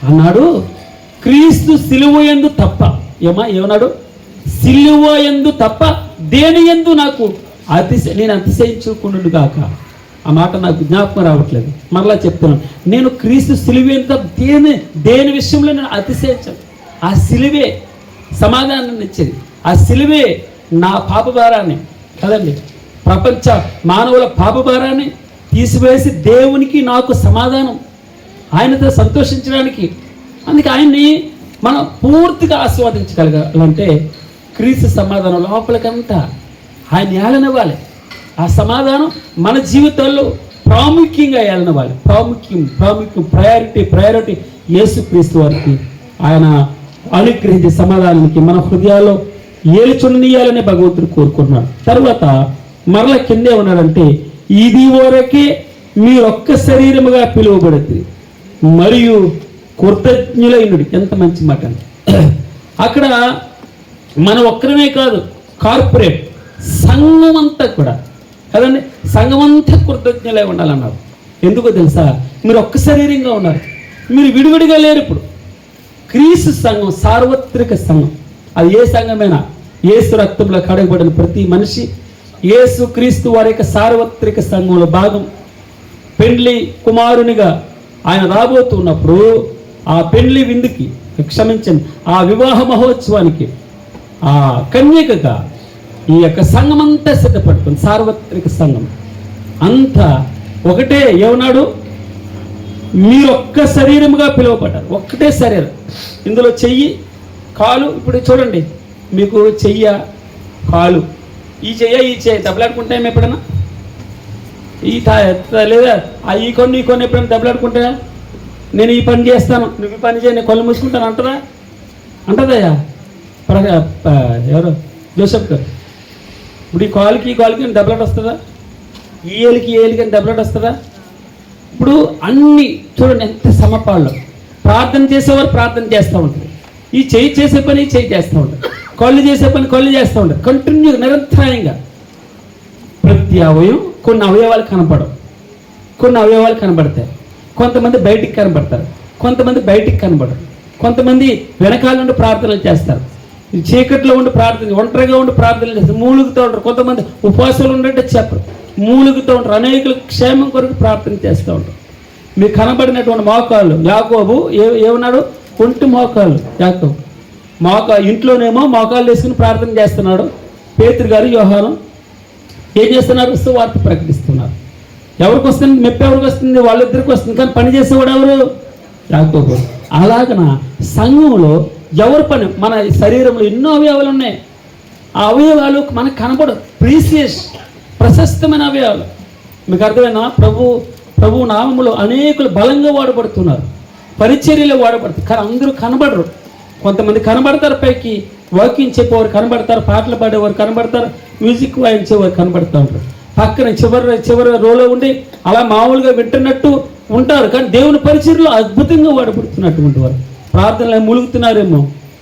అన్నాడు క్రీస్తు సిలువ యందు తప్ప ఏమన్నాడు? సిలువ యందు తప్ప దేని యందు నాకు నేను అతిశయించుకుండు కాక. ఆ మాట నాకు జ్ఞాపకం రావట్లేదు, మరలా చెప్తున్నాను. నేను క్రీస్తు సిలువ యందు దేని విషయంలో నేను అతిశయించాను. ఆ సిలువే సమాధానాన్ని ఇచ్చేది. ఆ సిలువే నా పాప భారాన్ని కదండి, ప్రపంచ మానవుల పాప భారాన్ని తీసివేసి దేవునికి నాకు సమాధానం, ఆయనతో సంతోషించడానికి. అందుకే ఆయన్ని మనం పూర్తిగా ఆస్వాదించగలగాలంటే క్రీస్తు సమాధానం లోపలికంతా ఆయన ఏలనివ్వాలి. ఆ సమాధానం మన జీవితాల్లో ప్రాముఖ్యంగా ఏలనివ్వాలి. ప్రాముఖ్యం ప్రయారిటీ యేసుక్రీస్తు వారికి ఆయన అనుగ్రహించే సమాధానానికి మన హృదయాల్లో ఏలుచుండనీయాలని భగవంతుడు కోరుకున్నాడు. తర్వాత మరల కిందే ఉన్నాడంటే ఇది వరకే మీరొక్క శరీరముగా పిలువబడుతుంది మరియు కృతజ్ఞులైనడు. ఎంత మంచి మాట అండి. అక్కడ మన ఒక్కరమే కాదు, కార్పొరేట్ సంఘం అంతా కూడా కదండి, సంఘం అంతా కృతజ్ఞులై ఉండాలన్నారు. ఎందుకో తెలుసా? మీరు ఒక్క శరీరంగా ఉన్నారు, మీరు విడివిడిగా లేరు. ఇప్పుడు క్రీస్తు సంఘం సార్వత్రిక సంఘం. అది ఏ సంఘమైనా యేసు రక్తంలో కడగబడిన ప్రతి మనిషి యేసు క్రీస్తు వారి యొక్క సార్వత్రిక సంఘంలో భాగం. పెండ్లి కుమారునిగా ఆయన రాబోతున్నప్పుడు ఆ పెండ్లి విందుకి, క్షమించండి, ఆ వివాహ మహోత్సవానికి ఆ కన్యకగా ఈ యొక్క సంఘం అంతా సిద్ధపడుతుంది. సార్వత్రిక సంఘం అంతా ఒకటే. ఏమన్నాడు? మీరు ఒక్క శరీరముగా పిలువబడ్డారు. ఒక్కటే శరీరం. ఇందులో చెయ్యి, కాలు. ఇప్పుడు చూడండి, మీకు చెయ్య, కాలు, ఈ చెయ్యి దెబ్బలాడుకుంటాయేమో ఎప్పుడైనా? లేదా ఈ కొన్ని ఎప్పుడైనా దెబ్బలాడుకుంటాయా? నేను ఈ పని చేస్తాను, నువ్వు ఈ పని చేయ, నేను కళ్ళు మూసుకుంటాను అంటారా? అంటదయ్యా ఎవరు? జోసెఫ్ గారు. ఇప్పుడు ఈ కాలుకి దెబ్బలాట వస్తుందా? ఈ ఏలికి దెబ్బలాట వస్తుందా? ఇప్పుడు అన్ని చూడండి ఎంత సమపాళ్ళు. ప్రార్థన చేసేవారు ప్రార్థన చేస్తూ ఉంటారు, ఈ చేయి చేసే పని చేయి చేస్తూ ఉంటారు, కళ్ళు చేసే పని కళ్ళు చేస్తూ ఉంటారు. కంటిన్యూ నిరంతరాయంగా ప్రతి అవయవం. కొన్ని అవయవాలు కనపడవు, కొన్ని అవయవాలు కనబడతాయి. కొంతమంది బయటికి కనబడతారు, కొంతమంది బయటికి కనబడరు. కొంతమంది వెనకాల నుండి ప్రార్థనలు చేస్తారు, చీకట్లో ఉండి ప్రార్థన, ఒంటరిగా ఉండి ప్రార్థనలు చేస్తారు, మూలుగుతూ ఉంటారు. కొంతమంది ఉపవాసాలు ఉండంటే చెప్పరు, మూలుగుతూ ఉంటారు. అనేకులు క్షేమం కొరకు ప్రార్థన చేస్తూ ఉంటారు. మీకు కనబడినటువంటి మోకాళ్ళు, యాకోబు ఏమన్నాడు? ఒంటి మోకాళ్ళు యాకోబు. ఇంట్లోనేమో మోకాళ్ళు వేసుకుని ప్రార్థన చేస్తున్నాడు. పేతురు గారు, యోహాను ఏం చేస్తున్నారు? సువార్త ప్రకటిస్తున్నారు. ఎవరికి వస్తుంది? మెప్పి ఎవరికి వస్తుంది? వాళ్ళిద్దరికి వస్తుంది. కానీ పని చేసేవాడు ఎవరు? యాకోబు. అలాగన సంఘంలో ఎవరి పని? మన శరీరంలో ఎన్నో అవయవాలు ఉన్నాయి. ఆ అవయవాలు మనకు కనపడవు. ప్రీసియస్, ప్రశస్తమైన అవయవాలు. మీకు అర్థమైనా? ప్రభు నామములో అనేకులు బలంగా వాడబడుతున్నారు, పరిచర్యలో వాడబడుతుంది. కానీ అందరూ కనబడరు. కొంతమంది కనబడతారు, పైకి వాకింగ్ చెప్పేవారు కనబడతారు, పాటలు పాడేవారు కనబడతారు, మ్యూజిక్ వాయించేవారు కనబడుతూ ఉంటారు. పక్కన చివరి రోలో ఉండి అలా మామూలుగా వింటున్నట్టు ఉంటారు. కానీ దేవుని పరిచర్యలో అద్భుతంగా వాడబడుతున్నటువంటి వారు ప్రార్థనలు ములుగుతున్నారేమో,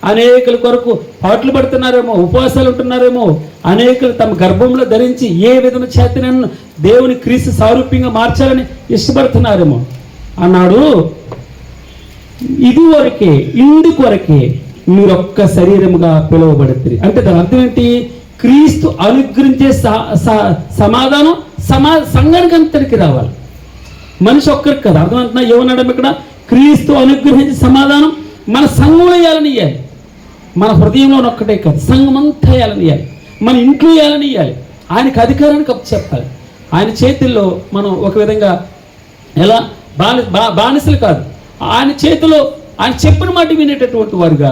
అనేకుల కొరకు పాటలు పడుతున్నారేమో, ఉపవాసాలు ఉంటున్నారేమో, అనేకులు తమ గర్భంలో ధరించి ఏ విధమైన చేతనను దేవుని క్రీస్తు సారూప్యంగా మార్చాలని ఇష్టపడుతున్నారేమో అన్నాడు. ఇదివరకే, ఇందుకొరకే మీరొక్క శరీరముగా పిలువబడుతుంది. అంటే దాని అర్థం ఏంటి? క్రీస్తు అనుగ్రహించే సమాధానం సంఘానికి అంతటికి రావాలి, మనిషి ఒక్కరికి కదా. అర్థమవుతున్నా? ఏమన్నాడు ఇక్కడ? క్రీస్తు అనుగ్రహించే సమాధానం మన సంఘంలో వేయాలని ఇవ్వాలి. మన హృదయంలో ఒక్కటే కాదు, సంఘం అంతా వేయాలని ఇవ్వాలి, మన ఇంట్లో వేయాలని ఇవ్వాలి. ఆయనకు అధికారానికి అప్పు చెప్పాలి. ఆయన చేతుల్లో మనం ఒక విధంగా ఎలా బానిసలు కాదు, ఆయన చేతిలో ఆయన చెప్పిన మాట వినేటటువంటి వారుగా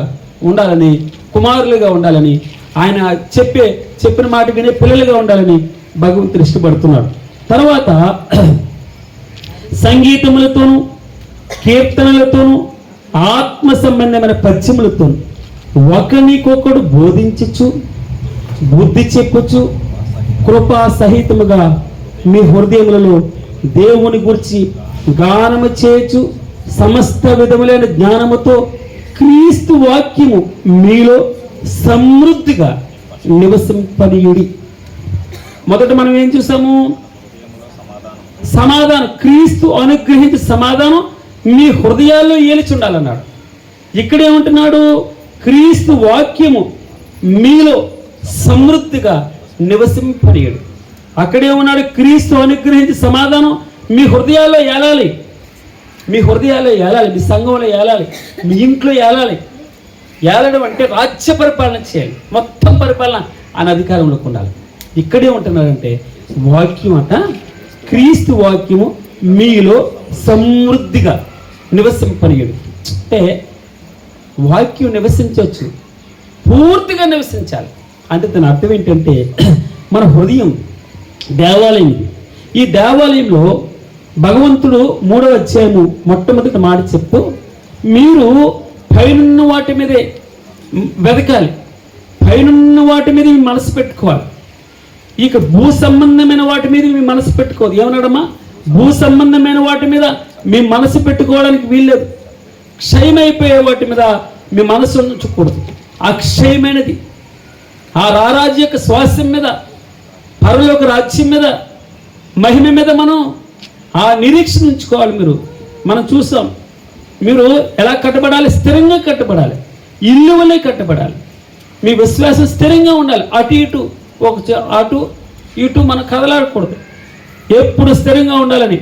ఉండాలని, కుమారులుగా ఉండాలని, ఆయన చెప్పిన మాట వినే పిల్లలుగా ఉండాలని భగవంతుడు ఇష్టపడుతున్నాడు. తర్వాత సంగీతములతోనూ కీర్తనలతోనూ ఆత్మ సంబంధమైన పద్యములతోనూ ఒకరికొకడు బోధించచ్చు, బుద్ధి చెప్పచ్చు, కృపా సహితముగా మీ హృదయములలో దేవుని గురించి గానము చేయొచ్చు. సమస్త విధములైన జ్ఞానముతో క్రీస్తు వాక్యము మీలో సమృద్ధిగా నివసింపనీయుడి. మొదట మనం ఏం చూసాము? సమాధానం. క్రీస్తు అనుగ్రహించే సమాధానం మీ హృదయాల్లో ఏలిచుండాలన్నాడు. ఇక్కడేమంటున్నాడు? క్రీస్తు వాక్యము మీలో సమృద్ధిగా నివసింపనీయుడు. అక్కడేమన్నాడు? క్రీస్తు అనుగ్రహించే సమాధానం మీ హృదయాల్లో ఏలాలి, మీ హృదయాల్లో ఏలాలి, మీ సంఘంలో ఏలాలి, మీ ఇంట్లో ఏలాలి. ఏలడం అంటే రాజ్య పరిపాలన చేయాలి, మొత్తం పరిపాలన ఆయన అధికారంలోకి ఉండాలి. ఇక్కడే ఉంటున్నారంటే వాక్యం అంట, క్రీస్తు వాక్యము మీలో సమృద్ధిగా నివసింపనీయుడు. అంటే వాక్యం నివసించవచ్చు, పూర్తిగా నివసించాలి. అంటే దాని అర్థం ఏంటంటే మన హృదయం దేవాలయం. ఈ దేవాలయంలో భగవంతుడు 3వ అధ్యాయము మొట్టమొదటి మాట చెప్తూ, మీరు పైనున్న వాటి మీదే వెతకాలి, పైనున్న వాటి మీద మీ మనసు పెట్టుకోవాలి. ఇక భూ సంబంధమైన వాటి మీద మీ మనసు పెట్టుకోదు. ఏమన్నాడమ్మా? భూ సంబంధమైన వాటి మీద మీ మనసు పెట్టుకోవడానికి వీల్లేదు. క్షయమైపోయే వాటి మీద మీ మనసు ఉంచకూడదు. అక్షయమైనది ఆ రారాజు యొక్క స్వాస్థ్యం మీద, పరలోక రాజ్యం మీద, మహిమ మీద మనం ఆ నిరీక్షణ ఉంచుకోవాలి. మనం చూసాం, మీరు ఎలా కట్టబడాలి? స్థిరంగా కట్టబడాలి, ఇల్లు వల్లే కట్టబడాలి. మీ విశ్వాసం స్థిరంగా ఉండాలి. అటు ఇటు మనం కదలాడకూడదు. ఎప్పుడు స్థిరంగా ఉండాలని,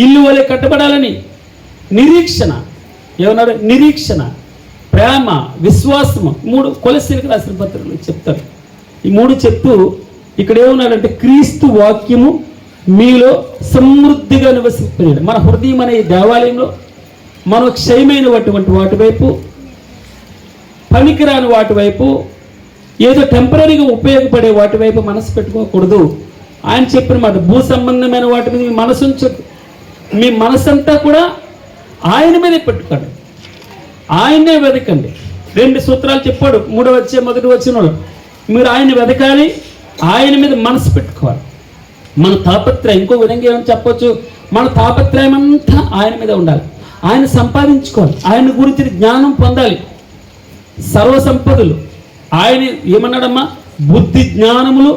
ఇల్లు వల్లే కట్టబడాలని నిరీక్షణ. ఏమన్నాడు? నిరీక్షణ, ప్రేమ, విశ్వాసము. 3 కొలస్సీలకు రాసిన పత్రికలు చెప్తారు. ఈ 3 చెప్తూ ఇక్కడ ఏమన్నాడంటే క్రీస్తు వాక్యము మీలో సమృద్ధిగా నివసింపజేయడు. మన హృదయం అనే ఈ దేవాలయంలో మనం క్షయమైనటువంటి వాటి వైపు, పనికిరాని వాటి వైపు, ఏదో టెంపరీగా ఉపయోగపడే వాటి వైపు మనసు పెట్టుకోకూడదు. ఆయన చెప్పిన మాట, భూ సంబంధమైన వాటి మీద మీ మనసు ఉంచదు. మీ మనసంతా కూడా ఆయన మీదే పెట్టుకోండి, ఆయన్నే వెతకండి. 2 సూత్రాలు చెప్పాడు 3వ అధ్యాయం 1వ వచనంలో. మీరు ఆయన వెతకాలి, ఆయన మీద మనసు పెట్టుకోవాలి. మన తాపత్రయం, ఇంకో విధంగా ఏమని చెప్పొచ్చు, మన తాపత్రయం అంతా ఆయన మీద ఉండాలి. ఆయన సంపాదించుకోవాలి, ఆయన గురించి జ్ఞానం పొందాలి. సర్వ సంపదలు ఆయన ఏమన్నాడమ్మా, బుద్ధి జ్ఞానములు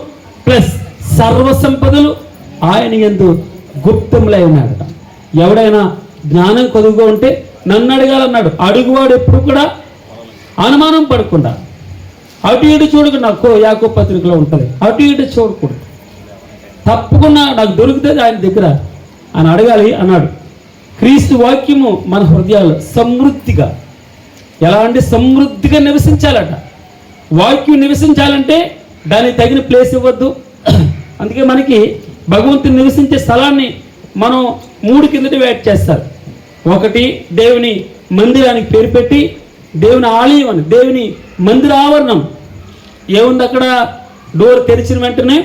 ప్లస్ సర్వ సంపదలు ఆయన యందు గుప్తములై ఉన్నాడట. ఎవడైనా జ్ఞానం కొదువుగా ఉంటే నన్ను అడగాలన్నాడు. అడుగువాడు ఎప్పుడు కూడా అనుమానం పడకుండా అటు ఇటు చూడకుండా, యాకోబు పత్రికలో ఉంటుంది, అటు ఇటు చూడకూడదు. తప్పకుండా నాకు దొరుకుతుంది ఆయన దగ్గర అని అడగాలి అన్నాడు. క్రీస్తు వాక్యము మన హృదయాల్లో సమృద్ధిగా, ఎలా అంటే సమృద్ధిగా నివసించాలట. వాక్యం నివసించాలంటే దానికి తగిన ప్లేస్ ఇవ్వద్దు. అందుకే మనకి భగవంతుని నివసించే స్థలాన్ని మనం 3 కిందటి వేట్ చేస్తారు. ఒకటి, దేవుని మందిరానికి పేరు పెట్టి దేవుని ఆలయం అని, దేవుని మందిర ఆవరణం ఏముంది అక్కడ, డోర్ తెరిచిన వెంటనే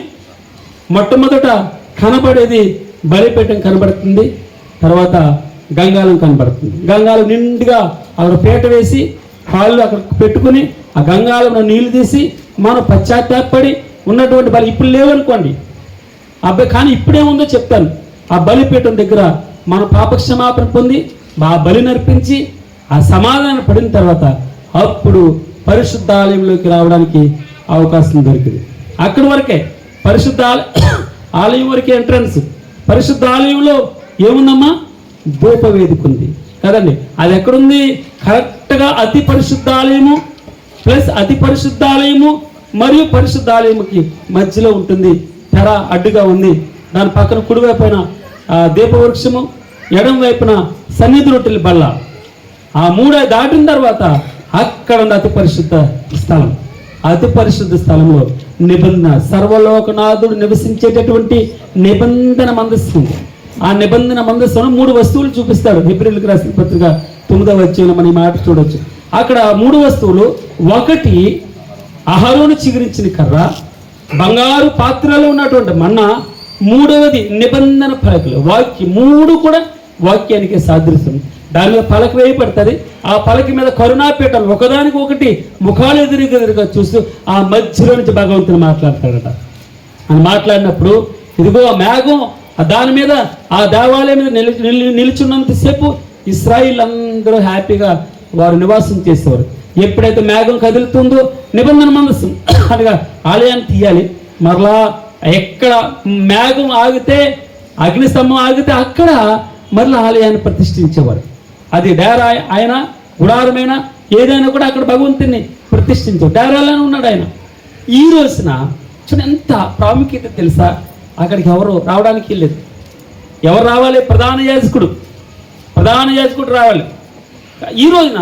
మొట్టమొదట కనబడేది బలిపీఠం కనబడుతుంది, తర్వాత గంగాలం కనబడుతుంది. గంగాలం నిండుగా అక్కడ పీట వేసి కాళ్ళు అక్కడ పెట్టుకుని ఆ గంగాలంలో నీళ్లు తీసి మనం పశ్చాత్తాపడి ఉన్నటువంటి బలి ఇప్పుడు లేవనుకోండి అబ్బాయి, కానీ ఇప్పుడేముందో చెప్తాను. ఆ బలిపీఠం దగ్గర మన పాపక్షమాపణ పొంది ఆ బలి నర్పించి ఆ సమాధానం పడిన తర్వాత అప్పుడు పరిశుద్ధ ఆలయంలోకి రావడానికి అవకాశం దొరికింది. అక్కడి వరకే పరిశుద్ధ ఆలయం వరకే ఎంట్రన్స్. పరిశుద్ధ ఆలయంలో ఏముందమ్మా, ధూపవేదిక ఉంది కదండి. అది ఎక్కడుంది, కరెక్ట్గా అతి పరిశుద్ధాలయము ప్లస్ అతి పరిశుద్ధాలయము మరియు పరిశుద్ధాలయముకి మధ్యలో ఉంటుంది. తెర అడ్డుగా ఉంది. దాని పక్కన కుడివైపున దీపవృక్షము, ఎడం వైపున సన్నిధి రొట్టెల బల్ల. ఆ 3 దాటిన తర్వాత అక్కడ ఉన్న అతి పరిశుద్ధ స్థలం. అతి పరిశుద్ధ స్థలంలో నిబంధన, సర్వలోకనాథుడు నివసించేటటువంటి నిబంధన మందస్సు ఉంది. ఆ నిబంధన మందస్సును 3 వస్తువులు చూపిస్తాడు. హెబ్రీయులకు రాసిన పత్రిక 9వ అధ్యాయంలో మనం ఈ మాట చూడొచ్చు. అక్కడ 3 వస్తువులు, ఒకటి అహరోను చిగురించిన కర్ర, బంగారు పాత్రలో ఉన్నటువంటి మన్నా, 3వది నిబంధన పలకలు, వాక్యం. 3 కూడా వాక్యానికి సాదృశ్యం. దాని మీద పలక వేయబడుతుంది. ఆ పలక మీద కరుణాపీఠాలు ఒకదానికి ఒకటి ముఖాలు ఎదురుగా చూస్తూ ఆ మధ్యలో నుంచి భగవంతుని మాట్లాడతాడట. అని మాట్లాడినప్పుడు ఇదిగో ఆ మేఘం దాని మీద ఆ దేవాలయం మీద నిలుచున్నంతసేపు ఇశ్రాయిల్ అందరూ హ్యాపీగా వారు నివాసం చేసేవారు. ఎప్పుడైతే మేఘం కదులుతుందో నిబంధన మందస్సు అనగా ఆలయాన్ని తీయాలి. మరలా ఎక్కడ మేఘం ఆగితే, అగ్నిస్తంభం ఆగితే అక్కడ మరలా ఆలయాన్ని ప్రతిష్ఠించేవారు. అది డేరా ఆయన గుడారమైన ఏదైనా కూడా అక్కడ భగవంతుని ప్రతిష్ఠించారు. డేరాలోనే ఉన్నాడు ఆయన. ఈ రోజున చూడండి ఎంత ప్రాముఖ్యత తెలుసా, అక్కడికి ఎవరు రావడానికి లేదు. ఎవరు రావాలి, ప్రధాన యాజకుడు రావాలి. ఈ రోజున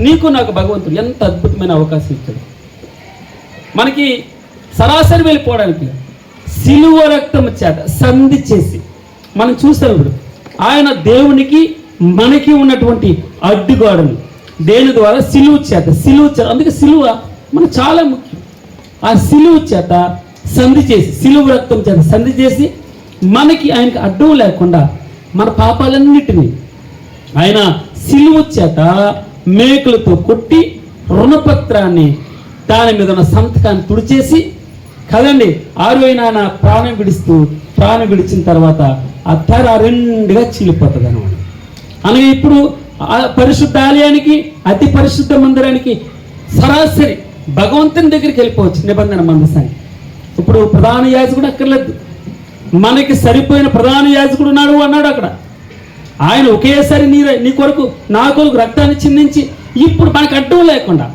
నీకు నాకు భగవంతుడు ఎంత అద్భుతమైన అవకాశం ఇచ్చాడు. మనకి సరాసరి వెళ్ళిపోవడానికి సిలువ రక్తం చేత సంధి చేసి మనం చూస్తాం. ఇప్పుడు ఆయన దేవునికి మనకి ఉన్నటువంటి అడ్డుగోడను దేని ద్వారా, సిలువ చేత. అందుకే సిలువ మనకు చాలా ముఖ్యం. ఆ సిలువ చేత సంధి చేసి, సిలువ రక్తం చేత సంధి చేసి మనకి ఆయనకి అడ్డం లేకుండా మన పాపాలన్నిటినీ ఆయన సిలువ చేత మేకులతో కొట్టి రుణపత్రాన్ని దాని మీద ఉన్న సంతకాన్ని తుడిచేసి కదండి 6వ నాన్న ప్రాణం విడిచిన తర్వాత ఆ తెర 2గా చీలిపోతుంది అన్నమాట. అనగా ఇప్పుడు ఆ పరిశుద్ధ ఆలయానికి, అతి పరిశుద్ధ మందిరానికి సరాసరి భగవంతుని దగ్గరికి వెళ్ళిపోవచ్చు నిబంధన మందసానికి. ఇప్పుడు ప్రధాన యాజకుడు అక్కర్లేదు, మనకి సరిపోయిన ప్రధాన యాజకుడు ఉన్నాడు అన్నాడు అక్కడ. ఆయన ఒకేసారి నీ కొరకు నా కొరకు రక్తాన్ని చిందించి ఇప్పుడు మనకు అడ్డం లేకుండా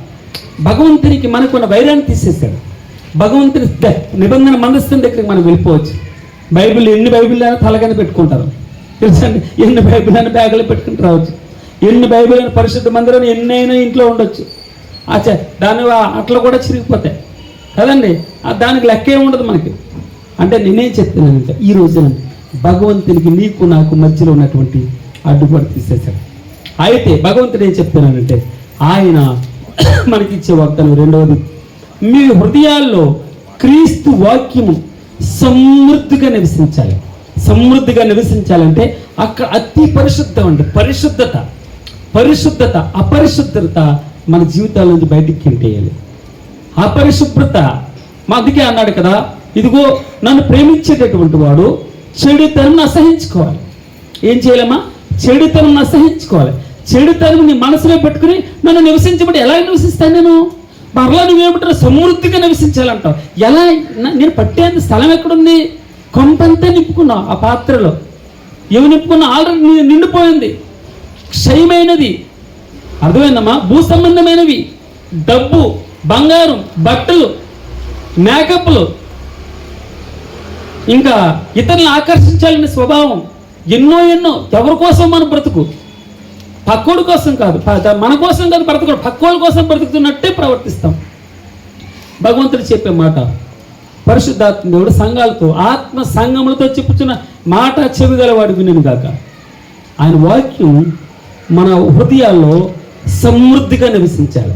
భగవంతునికి మనకున్న వైరాన్ని తీసేశాడు. భగవంతుని నిబంధన మందస్థం దగ్గరికి మనం వెళ్ళిపోవచ్చు. ఎన్ని బైబిల్ అయినా తలగానే పెట్టుకుంటారు తెలుసండి. ఎన్ని బైబిల్ అయినా బ్యాగులో పెట్టుకుంటూ రావచ్చు. ఎన్ని బైబిల్ అయినా పరిశుద్ధ మందిరం ఎన్నైనా ఇంట్లో ఉండొచ్చు. దాని అట్లా కూడా చిరిగిపోతాయి కదండి. దానికి లెక్కే ఉండదు మనకి. అంటే నేనేం చెప్తున్నానంటే ఈ రోజున భగవంతునికి నీకు నాకు మధ్యలో ఉన్నటువంటి అడ్డుపడి తీసేశాడు. అయితే భగవంతుడు ఏం చెప్తున్నానంటే ఆయన మనకిచ్చే వాగ్దానం రెండవది, మీ హృదయాల్లో క్రీస్తు వాక్యము సమృద్ధిగా నివసించాలి. సమృద్ధిగా నివసించాలంటే అక్కడ అతి పరిశుద్ధం అంటే పరిశుద్ధత అపరిశుద్ధత మన జీవితాల నుంచి బయటికి కింటేయాలి. అపరిశుభ్రత అందుకే అన్నాడు కదా, ఇదిగో నన్ను ప్రేమించేటటువంటి వాడు చెడుతనం అసహించుకోవాలి. ఏం చేయాలమ్మా? చెడుతనం అసహించుకోవాలి. చెడుతనం నీ మనసులో పెట్టుకుని నన్ను నివసించబడి ఎలా నివసిస్తాను నేను? మరలా నువ్వేమంటారు? సమృద్ధిగా నివసించాలంటావు. ఎలా? నేను పట్టేంత స్థలం ఎక్కడుంది? కొంతంతా నింపుకున్నావు ఆ పాత్రలో. ఏమి నింపుకున్నావు? ఆల్రెడీ నిండిపోయింది. క్షయమైనది, అర్థమైందమ్మా? భూ సంబంధమైనవి, డబ్బు, బంగారం, బట్టలు, మేకప్లు, ఇంకా ఇతరులను ఆకర్షించాలనే స్వభావం, ఎన్నో ఎవరి కోసం మన బ్రతుకు? పక్కోడి కోసం కాదు, మన కోసం కాదు బ్రతుకు, పక్కోడి కోసం బ్రతుకుతున్నట్టే ప్రవర్తిస్తాం. భగవంతుడు చెప్పే మాట, పరిశుద్ధాత్మ దేవుడు సంఘాలతో ఆత్మ సంఘములతో చెప్పుచున్న మాట చెవిగలవాడు వినును గాక. ఆయన వాక్యం మన హృదయాల్లో సమృద్ధిగా నివసించాలి.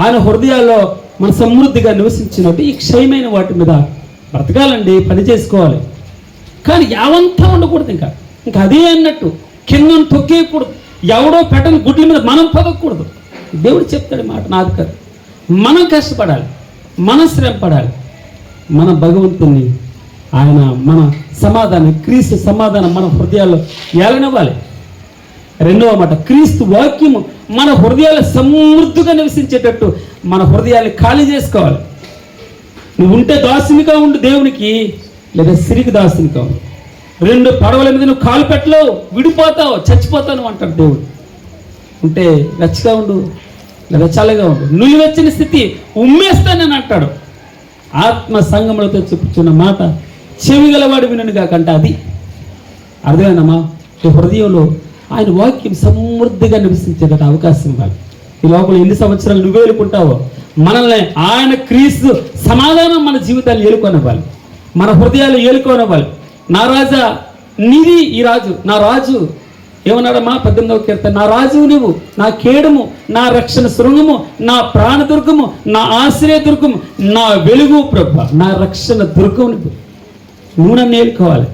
ఆయన హృదయాల్లో మన సమృద్ధిగా నివసించినట్టు ఈ క్షయమైన వాటి మీద బ్రతకాలండి, పని చేసుకోవాలి. కానీ యావంతా ఉండకూడదు. ఇంకా అదే అన్నట్టు కింద తొక్కేయకూడదు. ఎవడో పెట్టని గుడ్ల మీద మనం పదకూడదు. దేవుడు చెప్తాడు మాట, నాది కాదు. మనం కష్టపడాలి, మనం శ్రమ పడాలి. మన భగవంతుని ఆయన మన సమాధానం, క్రీస్తు సమాధానం మన హృదయాల్లో ఏలనివ్వాలి. రెండవ మాట, క్రీస్తు వాక్యము మన హృదయాలు సమృద్ధిగా నివసించేటట్టు మన హృదయాన్ని ఖాళీ చేసుకోవాలి. నువ్వు ఉంటే దాసునిగా ఉండు దేవునికి, లేదా సిరికి దాసునిగా ఉండు. రెండు పడవల మీద నువ్వు కాలు పెట్టలేవు, విడిపోతావు, చచ్చిపోతావు అంటాడు దేవుడు. ఉంటే వెచ్చగా ఉండు, లేదా చల్లగా ఉండు. నువ్వు వచ్చిన స్థితి ఉమ్మేస్తానని అంటాడు. ఆత్మ సంగములతో చెప్పుచున్న మాట చెవిగలవాడు వినును కాకంట. అది అర్థమైందమ్మా? ఈ హృదయంలో ఆయన వాక్యం సమృద్ధిగా నివసించేట అవకాశం ఇవ్వాలి. ఈ లోపల ఎన్ని సంవత్సరాలు నువ్వు ఏలుకుంటావో మనల్ని ఆయన క్రీస్తు సమాధానం మన జీవితాలు ఏలుకొనివ్వాలి, మన హృదయాలు ఏలుకొనివ్వాలి. నా రాజా నీది ఈ రాజు, నా రాజు ఏమన్నాడమ్మా 18వ కీర్తన, నా రాజు నువ్వు, నా కేడము, నా రక్షణ శృంగము, నా ప్రాణదుర్గము, నా ఆశ్రయ దుర్గము, నా వెలుగు ప్రభ, నా రక్షణ దుర్గము నువ్వు నన్ను ఏలుకోవాలి.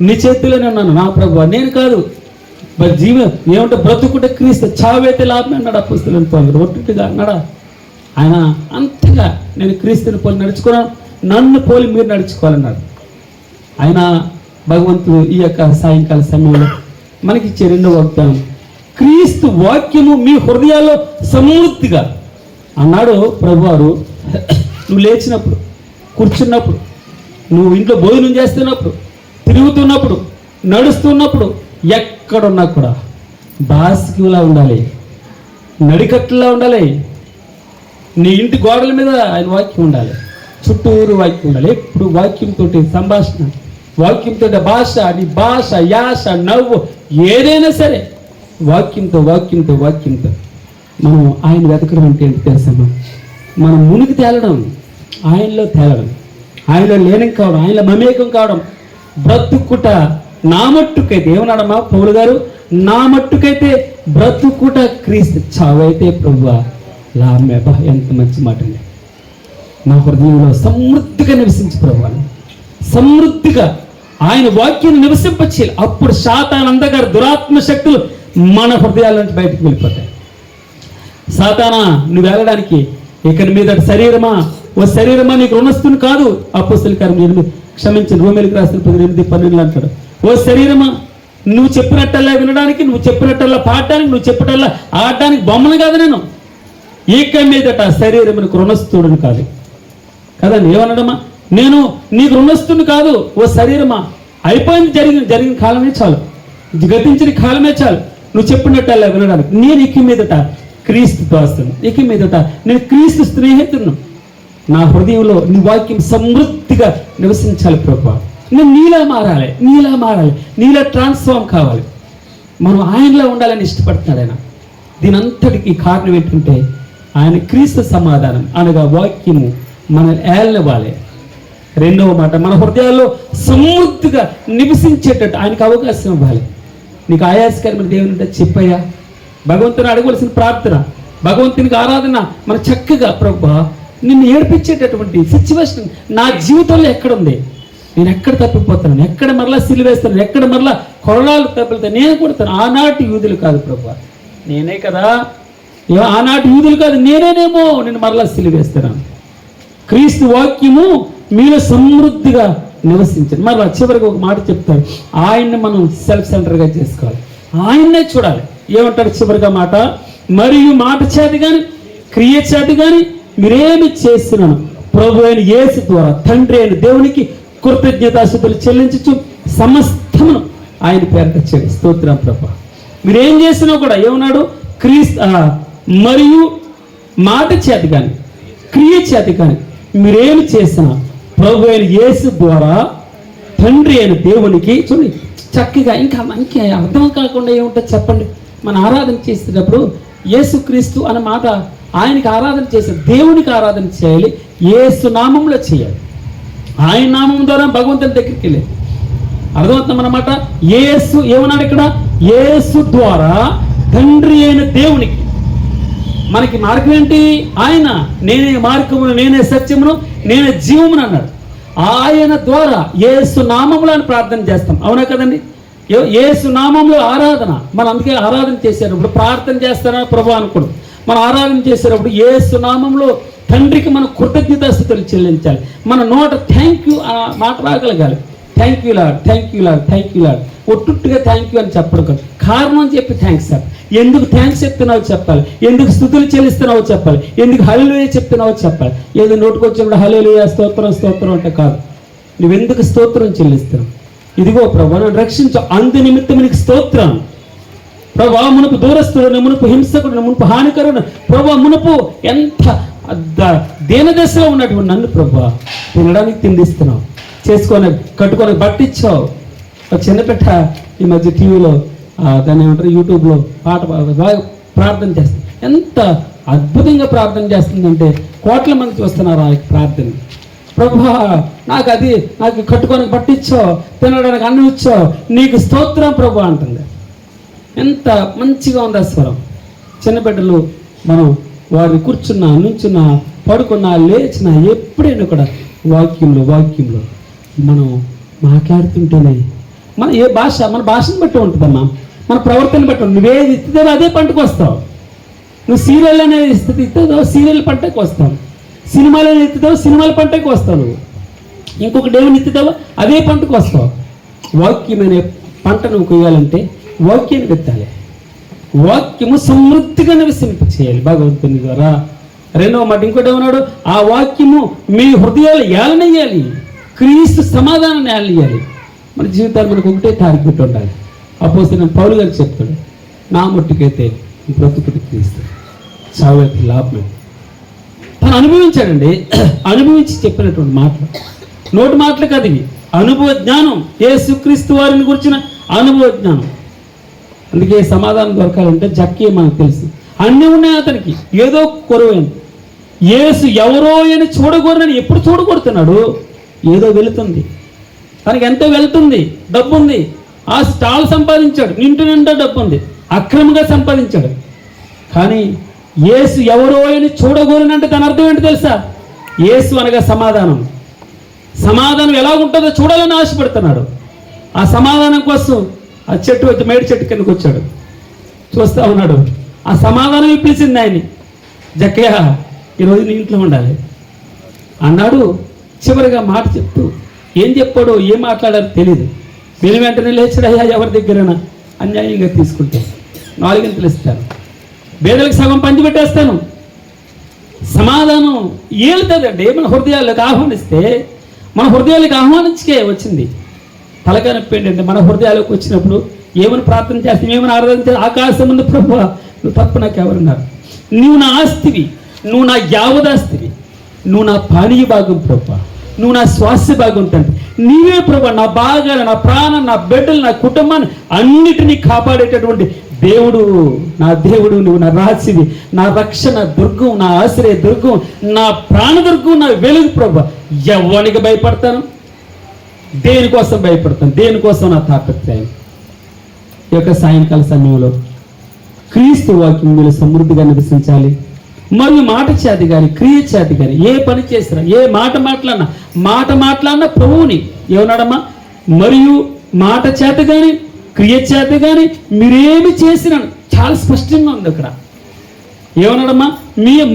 నీ చేతిలోనే ఉన్నాను నా ప్రభు, నేను కాదు. జీవం ఏమంటే బ్రతుకుంటే క్రీస్తు, చావైతే లాభం అన్నాడు అపోస్తలుని పౌలు. ఒట్టుగా అన్నాడా ఆయన? అంతగా నేను క్రీస్తుని పోలి నడుచుకున్నాను, నన్ను పోలి మీరు నడుచుకోవాలన్నాడు ఆయన. భగవంతుడు ఈ యొక్క సాయంకాల సమయంలో మనకిచ్చే రెండవ వాగ్దానం, క్రీస్తు వాక్యము మీ హృదయాల్లో సమృద్ధిగా అన్నాడు ప్రభువారు. నువ్వు లేచినప్పుడు, కూర్చున్నప్పుడు, నువ్వు ఇంట్లో భోజనం చేస్తున్నప్పుడు, తిరుగుతున్నప్పుడు, నడుస్తున్నప్పుడు, ఎక్కడున్నా కూడా బాసికిలా ఉండాలి, నడికట్టులా ఉండాలి. నీ ఇంటి గోడల మీద ఆయన వాక్యం ఉండాలి, చుట్టూరు వాక్యం ఉండాలి. ఎప్పుడు వాక్యంతో సంభాషణ, వాక్యంతో భాష, నీ భాష, యాస, నవ్వు ఏదైనా సరే వాక్యంతో మనం ఆయన వెతకడం అంటే ఏంటి తెలుసమ్మా? మనం మునిగి తేలడం, ఆయనలో తేలడం, ఆయనలో లీనం కావడం, ఆయనలో మమేకం కావడం. బ్రతుకుట నా మట్టుకైతే ఏమన్నాడమ్మా పౌలు గారు? నా మట్టుకైతే బ్రతుకుట క్రీస్తు, చావైతే ప్రభువా లాభమేబా. ఎంత మంచి మాట అండి. నా హృదయంలో సమృద్ధిగా నివసించి ప్రభువాను, సమృద్ధిగా ఆయన వాక్యాన్ని నివసింపచేయాలి. అప్పుడు సాతాను అంధకార దురాత్మ శక్తులు మన హృదయాల నుంచి బయటకు వెళ్ళిపోతాయి. సాతానా నువ్వు వెళ్ళడానికి ఇక మీద శరీరమా, ఓ శరీరమా నీకు రుణస్తుని కాదు. అపోస్తలుల కార్యం క్షమించిన రోమేలుకు రాసిన 18:12 అంటాడు, ఓ శరీరమా నువ్వు చెప్పినట్టల్లా వినడానికి, నువ్వు చెప్పినట్టల్లా పాడడానికి, నువ్వు చెప్పినట్టల్లా ఆడడానికి బొమ్మను కాదు నేను. ఇక మీదట శరీరమునికి రుణస్తుడుని కాదు కదండి. ఏమన్నాడమ్మా? నేను నీకు రుణస్తుని కాదు. ఓ శరీరమా, అయిపోయింది, జరిగిన కాలమే చాలు, గతించిన కాలమే చాలు, నువ్వు చెప్పినట్టల్లా వినడానికి. నేను ఇక మీదట క్రీస్తు దాసును, ఇక మీదట నేను క్రీస్తు స్నేహితుడును. నా హృదయంలో నీ వాక్యం సమృద్ధిగా నివసించాలి ప్రభువా. నేను నీలా మారాలి, నీలా ట్రాన్స్ఫార్మ్ కావాలి. మనం ఆయనలో ఉండాలని ఇష్టపడుతున్నాడు ఆయన. దీని అంతటికి కారణం ఏంటంటే ఆయన క్రీస్తు సమాధానం అనగా వాక్యము మన ఏలనివ్వాలి. రెండవ మాట, మన హృదయాల్లో సమృద్ధిగా నివసించేటట్టు ఆయనకు అవకాశం ఇవ్వాలి. నీకు ఆయాసకరమైన దేవుని అంటే చెప్పయ్యా, భగవంతుని అడగవలసిన ప్రార్థన, భగవంతునికి ఆరాధన. మన చక్కగా ప్రభువా నిన్ను ఏడిపించేటటువంటి సిచ్యువేషన్ నా జీవితంలో ఎక్కడుంది, నేను ఎక్కడ తప్పిపోతాను, ఎక్కడ మరలా సిలువేస్తాను, ఎక్కడ మరలా కొరడాలు తప్పితే నేను కొడతాను. ఆనాటి యూదులు కాదు ప్రభువా, నేనే కదా, ఆనాటి యూదులు కాదు నేనేనేమో నేను మరలా సిలువేస్తున్నాను. క్రీస్తు వాక్యము మీలో సమృద్ధిగా నివసించండి. మరలా చివరికి ఒక మాట చెప్తాడు, ఆయన్ని మనం సెల్ఫ్ సెంటర్గా చేసుకోవాలి, ఆయన్నే చూడాలి. ఏమంటారు చివరిగా మాట, మరియు మాట చేతి కానీ క్రియ చేతి కానీ మీరేమి చేస్తున్నాను ప్రభు అయిన యేసు ద్వారా తండ్రి అయిన దేవునికి కృతజ్ఞతాస్తుతులు చెల్లించు సమస్తమును ఆయన పేరట చేయండి. స్తోత్రం ప్రభు. మీరేం చేసినా కూడా ఏమన్నాడు, మరియు మాట చేతి కానీ క్రియ చేతి కానీ మీరేమి చేసినా ప్రభు అయిన యేసు ద్వారా తండ్రి అయిన దేవునికి చూడండి చక్కగా. ఇంకా అర్థం కాకుండా ఏముంటుంది చెప్పండి. మన ఆరాధన చేసేటప్పుడు యేసుక్రీస్తు అన్న మాట, ఆయనకి ఆరాధన చేసే దేవునికి ఆరాధన చేయాలి, యేసు నామంలో చేయాలి. ఆయన నామం ద్వారా భగవంతుని దగ్గరికి వెళ్ళేది. అర్థమవుతుందన్నమాట. యేసు ఏమన్నాడు ఇక్కడ, యేసు ద్వారా తండ్రి అయిన దేవునికి. మనకి మార్గం ఏంటి, ఆయన నేనే మార్గమును, నేనే సత్యమును, నేనే జీవమును అన్నాడు. ఆయన ద్వారా యేసు నామములో ప్రార్థన చేస్తాం, అవునా కదండి. యేసు నామంలో ఆరాధన. మనం అందుకే ఆరాధన చేసేటప్పుడు ప్రార్థన చేస్తారా ప్రభు అనుకోండి. మనం ఆరాధన చేసేటప్పుడు యేసు నామంలో తండ్రికి మనం కృతజ్ఞతాస్తుతులు చెల్లించాలి. మన నోట థ్యాంక్ యూ మాట రాగలగాలి. Thank you lord, thank you lord, thank you lord. ఒట్టుగా థ్యాంక్ యూ అని చెప్పడం కారణం చెప్పి థ్యాంక్స్ సార్, ఎందుకు థ్యాంక్స్ చెప్తున్నావో చెప్పాలి, ఎందుకు స్థుతులు చెల్లిస్తున్నావో చెప్పాలి, ఎందుకు హల్లెలూయా చెప్తున్నావో చెప్పాలి. ఏదో నోటుకొచ్చినప్పుడు హల్లెలూయా స్తోత్రం స్తోత్రం అంటే కాదు, నువ్వెందుకు స్తోత్రం చెల్లిస్తున్నావు. ఇదిగో ప్రభు నన్ను రక్షించు, అందు నిమిత్తం నీకు స్తోత్రం ప్రభా. మునుపు దూరస్తుడు, మునుపు హింసకుడు, మునుపు హానికరుడు ప్రభా, మునుపు ఎంత దీనదశలో ఉన్నటువంటి నన్ను ప్రభా తినడానికి తిండిస్తున్నావు, చేసుకొని కట్టుకొని బట్టిచ్చావు. చిన్నపెట్ట ఈ మధ్య టీవీలో దాన్ని ఏమంటారు, యూట్యూబ్లో పాట బాగా ప్రార్థన చేస్తుంది. ఎంత అద్భుతంగా ప్రార్థన చేస్తుందంటే కోట్ల మంది చూస్తున్నారు ఆ ప్రార్థన. ప్రభా నాకు కట్టుకొని బట్టిచ్చావు, తినడానికి అన్నం ఇచ్చావు, నీకు స్తోత్రం ప్రభు అంటుంది. ఎంత మంచిగా ఉంది ఆ స్వరం. చిన్నబిడ్డలు మనం వారిని కూర్చున్నా, నుంచున్నా, పడుకున్నా, లేచినా ఎప్పుడైనా కూడా వాక్యంలో మనం మాట్లాడుతుంటేనే మన ఏ భాష మన భాషను బట్టి ఉంటుందమ్మా, మన ప్రవర్తన బట్టి. నువ్వేది ఇస్తుందో అదే పంటకు వస్తావు. నువ్వు సీరియల్ అనేది ఇస్తుందో సీరియల్ పంటకు వస్తావు, సినిమాలు అనేది ఎత్తుతావు సినిమాల పంటకు వస్తావు, నువ్వు ఇంకొకటి ఏమైనా ఎత్తుతావో అదే పంటకు వస్తావు. వాక్యమైన పంట నువ్వు కొయ్యాలంటే వాక్యాన్ని పెట్టాలి, వాక్యము సమృద్ధిగా నివసింప చేయాలి భగవంతుని ద్వారా. రెండవ మాట ఇంకోటి ఏమన్నాడు, ఆ వాక్యము మీ హృదయాలు ఏలనయ్యాలి, క్రీస్తు సమాధానాన్ని ఏలనయ్యాలి. మన జీవితాలు మనకు ఒకటే టార్గెట్ ఉండాలి. అపోస్తలుడైన పౌలు గారు చెప్తాడు, నా మట్టుకైతే బ్రతుకుడు క్రీస్తు, చావుకి లాభమే. తను అనుభవించాడండి, అనుభవించి చెప్పినటువంటి మాటలు, నోటి మాటలు కాదు ఇవి, అనుభవ జ్ఞానం. యేసుక్రీస్తు వారిని గురించిన అనుభవ జ్ఞానం. అందుకే సమాధానం దొరకాలంటే జక్కే మనకు తెలుసు, అన్నీ ఉన్నాయి అతనికి, ఏదో కొరవైంది. యేసు ఎవరో అని చూడకూడదని ఎప్పుడు చూడకూడుతున్నాడు, ఏదో వెళుతుంది, తనకి ఎంతో వెళ్తుంది, డబ్బు ఉంది, ఆ స్టాల్ సంపాదించాడు, నిండా డబ్బు ఉంది, అక్రమంగా సంపాదించాడు. కానీ యేసు ఎవరో అని చూడకూడనంటే తన అర్థం ఏంటి తెలుసా, యేసు అనగా సమాధానం. సమాధానం ఎలా ఉంటుందో చూడాలని ఆశపడుతున్నాడు. ఆ సమాధానం కోసం ఆ చెట్టు వచ్చి మేడి చెట్టు కిందకు వచ్చాడు, చూస్తా ఉన్నాడు. ఆ సమాధానం పిలిచింది ఆయన్ని, జక్కయ్య ఈరోజు నీ ఇంట్లో ఉండాలి అన్నాడు. చివరిగా మాట చెప్తూ ఏం చెప్పాడో ఏం మాట్లాడారో తెలియదు. నేను వెంటనే లేచాడయ్యా, ఎవరి దగ్గరైనా అన్యాయంగా తీసుకుంటే 4 గంటలు ఇస్తాను, పేదలకు సగం పంచిపెట్టేస్తాను. సమాధానం ఏలుతుందండి మన హృదయాలకు ఆహ్వానిస్తే. మన హృదయాలకు ఆహ్వానించకే వచ్చింది. తలకాయ నొప్పి ఏంటంటే మన హృదయాలకు వచ్చినప్పుడు ఏమని ప్రార్థన చేస్తాం, ఏమని ఆరాధన చేస్తాం, ఆకాశం ముందు ప్రభువా నువ్వు తప్ప నాకు ఎవరున్నారు, నువ్వు నా ఆస్తివి, నువ్వు నా యావదాస్తివి, నువ్వు నా పానీయ భాగం ప్రభువా, నువ్వు నా స్వాస్థ్య భాగం తండ్రి, నీవే ప్రభువా నా భాగాలు, నా ప్రాణం, నా బిడ్డలు, నా కుటుంబాన్ని అన్నిటినీ కాపాడేటటువంటి దేవుడు, నా దేవుడు, నువ్వు నా రాశివి, నా రక్షణ దుర్గం, నా ఆశ్రయ దుర్గం, నా ప్రాణదుర్గం, నా వెలుగు ప్రభు. ఎవరికి భయపడతాను? దేనికోసం భయపడతాను? దేనికోసం నా తాపత్రయం? ఈ యొక్క సాయంకాల సమయంలో క్రీస్తు వాక్యం మీరు సమృద్ధిగా నివసించాలి. మరియు మాట చేతి కానీ క్రియ చేతి కానీ ఏ పని చేసినా, ఏ మాట మాట్లాడినా ప్రభువుని ఏమన్నాడమ్మా? మరియు మాట చేత కానీ క్రియ చేత కానీ మీరేమి చేసినా, చాలా స్పష్టంగా ఉంది అక్కడ. ఏమన్నాడమ్మా?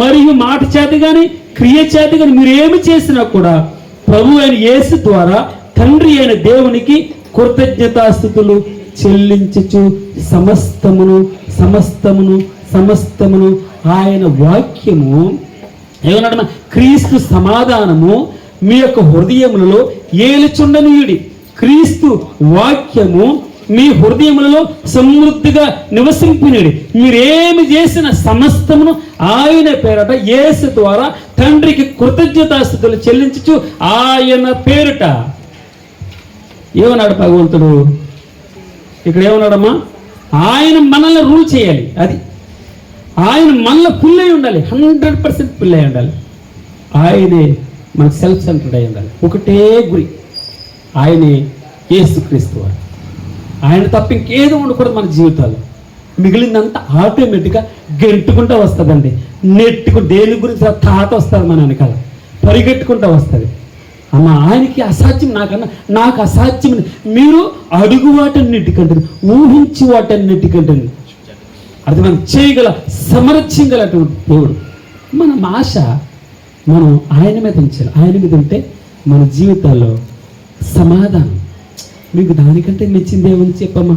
మరియు మాట చేత కానీ క్రియ చేత కానీ మీరేమి చేసినా కూడా ప్రభు అయిన యేసు ద్వారా తండ్రి అయిన దేవునికి కృతజ్ఞతాస్తుతులు చెల్లించుచు సమస్తమును ఆయన వాక్యము ఏమన్నాడమ్మా? క్రీస్తు సమాధానము మీ యొక్క హృదయములలో ఏలుచుండనీయుడి. క్రీస్తు వాక్యము మీ హృదయములలో సమృద్ధిగా నివసింపినది. మీరేమి చేసిన సమస్తమును ఆయన పేరట యేసు ద్వారా తండ్రికి కృతజ్ఞతాస్తుతులు చెల్లించుచు ఆయన పేరుట. ఏమన్నాడు భగవంతుడు ఇక్కడ? ఏమన్నాడమ్మా? ఆయన మనల్ని రూల్ చేయాలి. అది ఆయన మనలో ఫుల్ అయి ఉండాలి, 100% ఫుల్ అయి ఉండాలి. ఆయనే మన సెల్ఫ్ సెంటర్డ్ అయి ఉండాలి. ఒకటే గురి, ఆయనే యేసుక్రీస్తు వారు. ఆయన తప్ప ఇంకేదో ఉండకూడదు మన జీవితాల్లో. మిగిలిందంతా ఆటోమేటిక్గా గెంటుకుంటూ వస్తుందండి. దేని గురించి తాత వస్తుంది మన వెనకాల, పరిగెట్టుకుంటూ వస్తుంది. అమ్మ ఆయనకి అసాధ్యం, నాకు అసాధ్యం. మీరు అడుగు వాటన్నిటికంటే, ఊహించి వాటన్నిటికంటే అర్థం చేయగల సమర్థించగలటువంటి దేవుడు. మన ఆశ మనం ఆయన మీద ఉంచాలి. ఆయన మీద ఉంటే మన జీవితాల్లో సమాధానం. మీకు దానికంటే నచ్చింది ఏమని చెప్పమ్మా?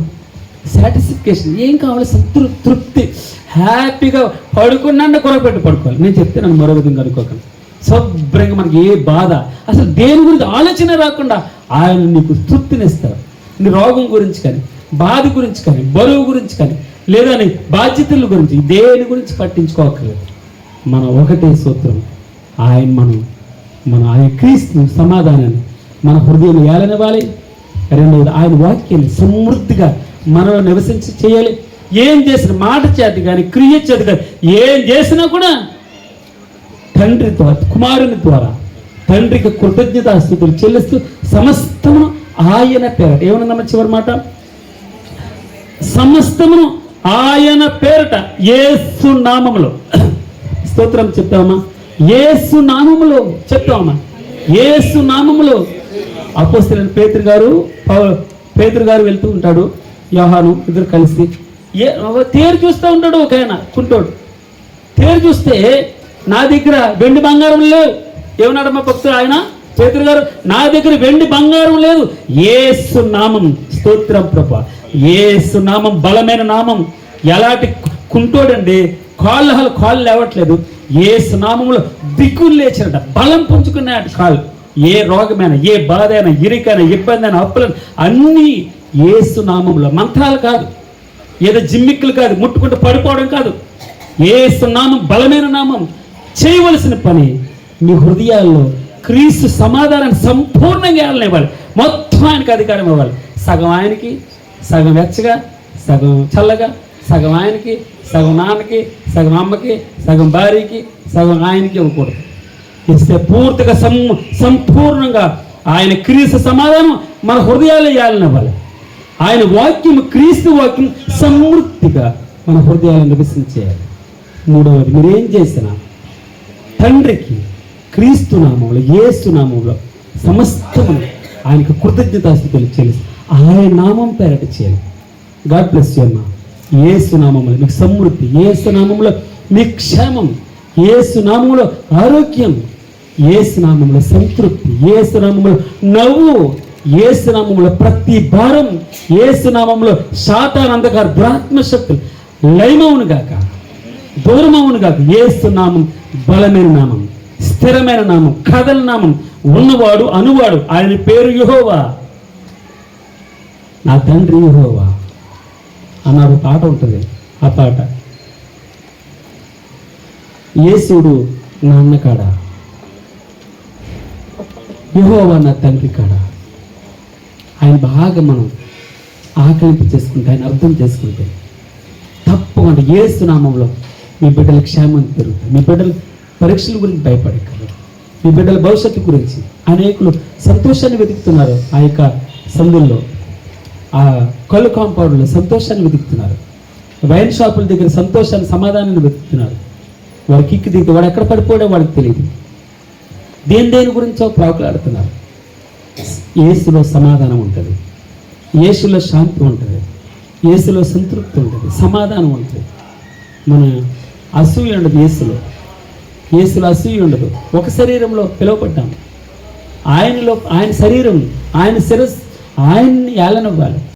సాటిస్ఫికేషన్. ఏం కావాలి? తృప్తి. హ్యాపీగా పడుకున్నా కొరపెట్టి పడుకోవాలి. నేను చెప్తే నన్ను మరో విధంగా అనుకోకండి. శుభ్రంగా మనకి ఏ బాధ, అసలు దేని గురించి ఆలోచన రాకుండా ఆయన నీకు తృప్తినిస్తారు. నీ రోగం గురించి కానీ, బాధ గురించి కానీ, బరువు గురించి కానీ, లేదా నీ బాధ్యతల గురించి, దేని గురించి పట్టించుకోకర్లేదు. మనం ఒకటే సూత్రం, మన ఆయన క్రీస్తు సమాధానాన్ని మన హృదయం ఏలనివ్వాలి. రెండవది ఆయన వాక్యాన్ని సమృద్ధిగా మనలో నివసించి చేయాలి. ఏం చేసిన మాట చేతి కానీ క్రియ చేతి కానీ ఏం చేసినా కూడా తండ్రి ద్వారా, కుమారుని ద్వారా తండ్రికి కృతజ్ఞతాస్తుతులు చెల్లిస్తూ సమస్తమును ఆయన పేరట. ఏమన్నా చివరి మాట? సమస్తమును ఆయన పేరట యేసు నామములో. స్తోత్రం చెప్తామా? యేసు నామములో చెప్తామా? యేసు నామములో. అపోస్తలుడైన పేతురు గారు వెళ్తూ ఉంటాడు, యోహాను ఇద్దరు కలిసి తేరు చూస్తూ ఉంటాడు. ఒక ఆయన కుంటోడు తేరు చూస్తే, నా దగ్గర వెండి బంగారం లేవు. ఏమన్నాడమ్మా భక్తుడు ఆయన? పేతురు గారు, నా దగ్గర వెండి బంగారం లేదు, యేసు నామం. స్తోత్రం ప్రభా. యేసు నామం బలమైన నామం. ఎలాంటి కుంటోడండి, కాళ్ళు లేవట్లేదు. యేసు నామంలో దిక్కులు లేచారట, బలం పుంజుకున్నాయట కాళ్ళు. ఏ రోగమైనా, ఏ బాధ అయినా, ఇరికైనా, ఇబ్బంది అయినా, అప్పులైనా అన్నీ యేసు నామంలో. మంత్రాలు కాదు, ఏదో జిమ్మిక్కులు కాదు, ముట్టుకుంటూ పడిపోవడం కాదు. యేసు నామం బలమైన నామం. చేయవలసిన పని మీ హృదయాల్లో క్రీస్తు సమాధానాన్ని సంపూర్ణంగా ఏళ్ళనివ్వాలి. మొత్తం ఆయనకి అధికారం ఇవ్వాలి. సగం ఆయనకి, సగం వెచ్చగా, సగం చల్లగా, సగం ఆయనకి, సగం నాన్నకి, సగం అమ్మకి, సగం భార్యకి, సగం ఆయనకి ఇవ్వకూడదు. ఇస్తే పూర్తిగా సంపూర్ణంగా ఆయన క్రీస్తు సమాధానం మన హృదయాల్లో ఏళ్ళనివ్వాలి. ఆయన వాక్యం, క్రీస్తు వాక్యం సమృద్ధిగా మన హృదయాలను నివసించేయాలి. మూడవది, మీరేం చేసినా తండ్రికి క్రీస్తు నామంలో, యేసు నామంలో సమస్తము ఆయనకు కృతజ్ఞతాస్తుతులు చెల్లిసి ఆయన నామం పేరట చేయాలి. గాడ్ బ్లెస్ యు అమ్మా. యేసు నామంలో మీకు సమృద్ధి, యేసు నామంలో మీ క్షేమం, యేసు నామంలో ఆరోగ్యం, యేసు నామంలో సంతృప్తి, యేసు నామంలో నవ్వు, యేసు నామంలో ప్రతి భారం, యేసు నామంలో సాతాను అంధకార దురాత్మ శక్తులు లయమవును గాక, దూరమవును గాక. యేసు నామం బలమైన నామం, స్థిరమైన నామం, కథల నామం, ఉన్నవాడు అనువాడు. ఆయన పేరు యెహోవా. నా తండ్రి యెహోవా అన్నారు పాట ఉంటుంది. ఆ పాట, యేసుడు నా అన్న కాడ, యెహోవా నా తండ్రి కాడ. ఆయన బాగా మనం ఆకలింపు చేసుకుంటే, ఆయన అర్థం చేసుకుంటే చెప్పమంటే యేసు నామంలో మీ బిడ్డల క్షేమం పెరుగుతుంది. మీ బిడ్డల పరీక్షల గురించి భయపడకండి. మీ బిడ్డల భవిష్యత్తు గురించి అనేకులు సంతోషాన్ని వెతుకుతున్నారు. ఆ యొక్క సందుల్లో, ఆ కళ్ళు కాంపౌండ్లో సంతోషాన్ని వెతుకుతున్నారు. వైన్ షాపుల దగ్గర సంతోషాన్ని, సమాధానాన్ని వెతుకుతున్నారు. వాడు కిక్కి దిగి వాడు ఎక్కడ పడిపోవడం వాళ్ళకి తెలియదు. దేని గురించో ప్రాకులాడుతున్నారు. యేసులో సమాధానం ఉంటుంది, యేసులో శాంతి ఉంటుంది, యేసులో సంతృప్తి ఉంటుంది, సమాధానం ఉంటుంది. మన అసూయ ఉండదు యేసులో అసూయ ఉండదు. ఒక శరీరంలో పిలువపడ్డాము. ఆయన శరీరం, ఆయన శిరస్సు ఆయన్ని ఏలనివ్వాలి.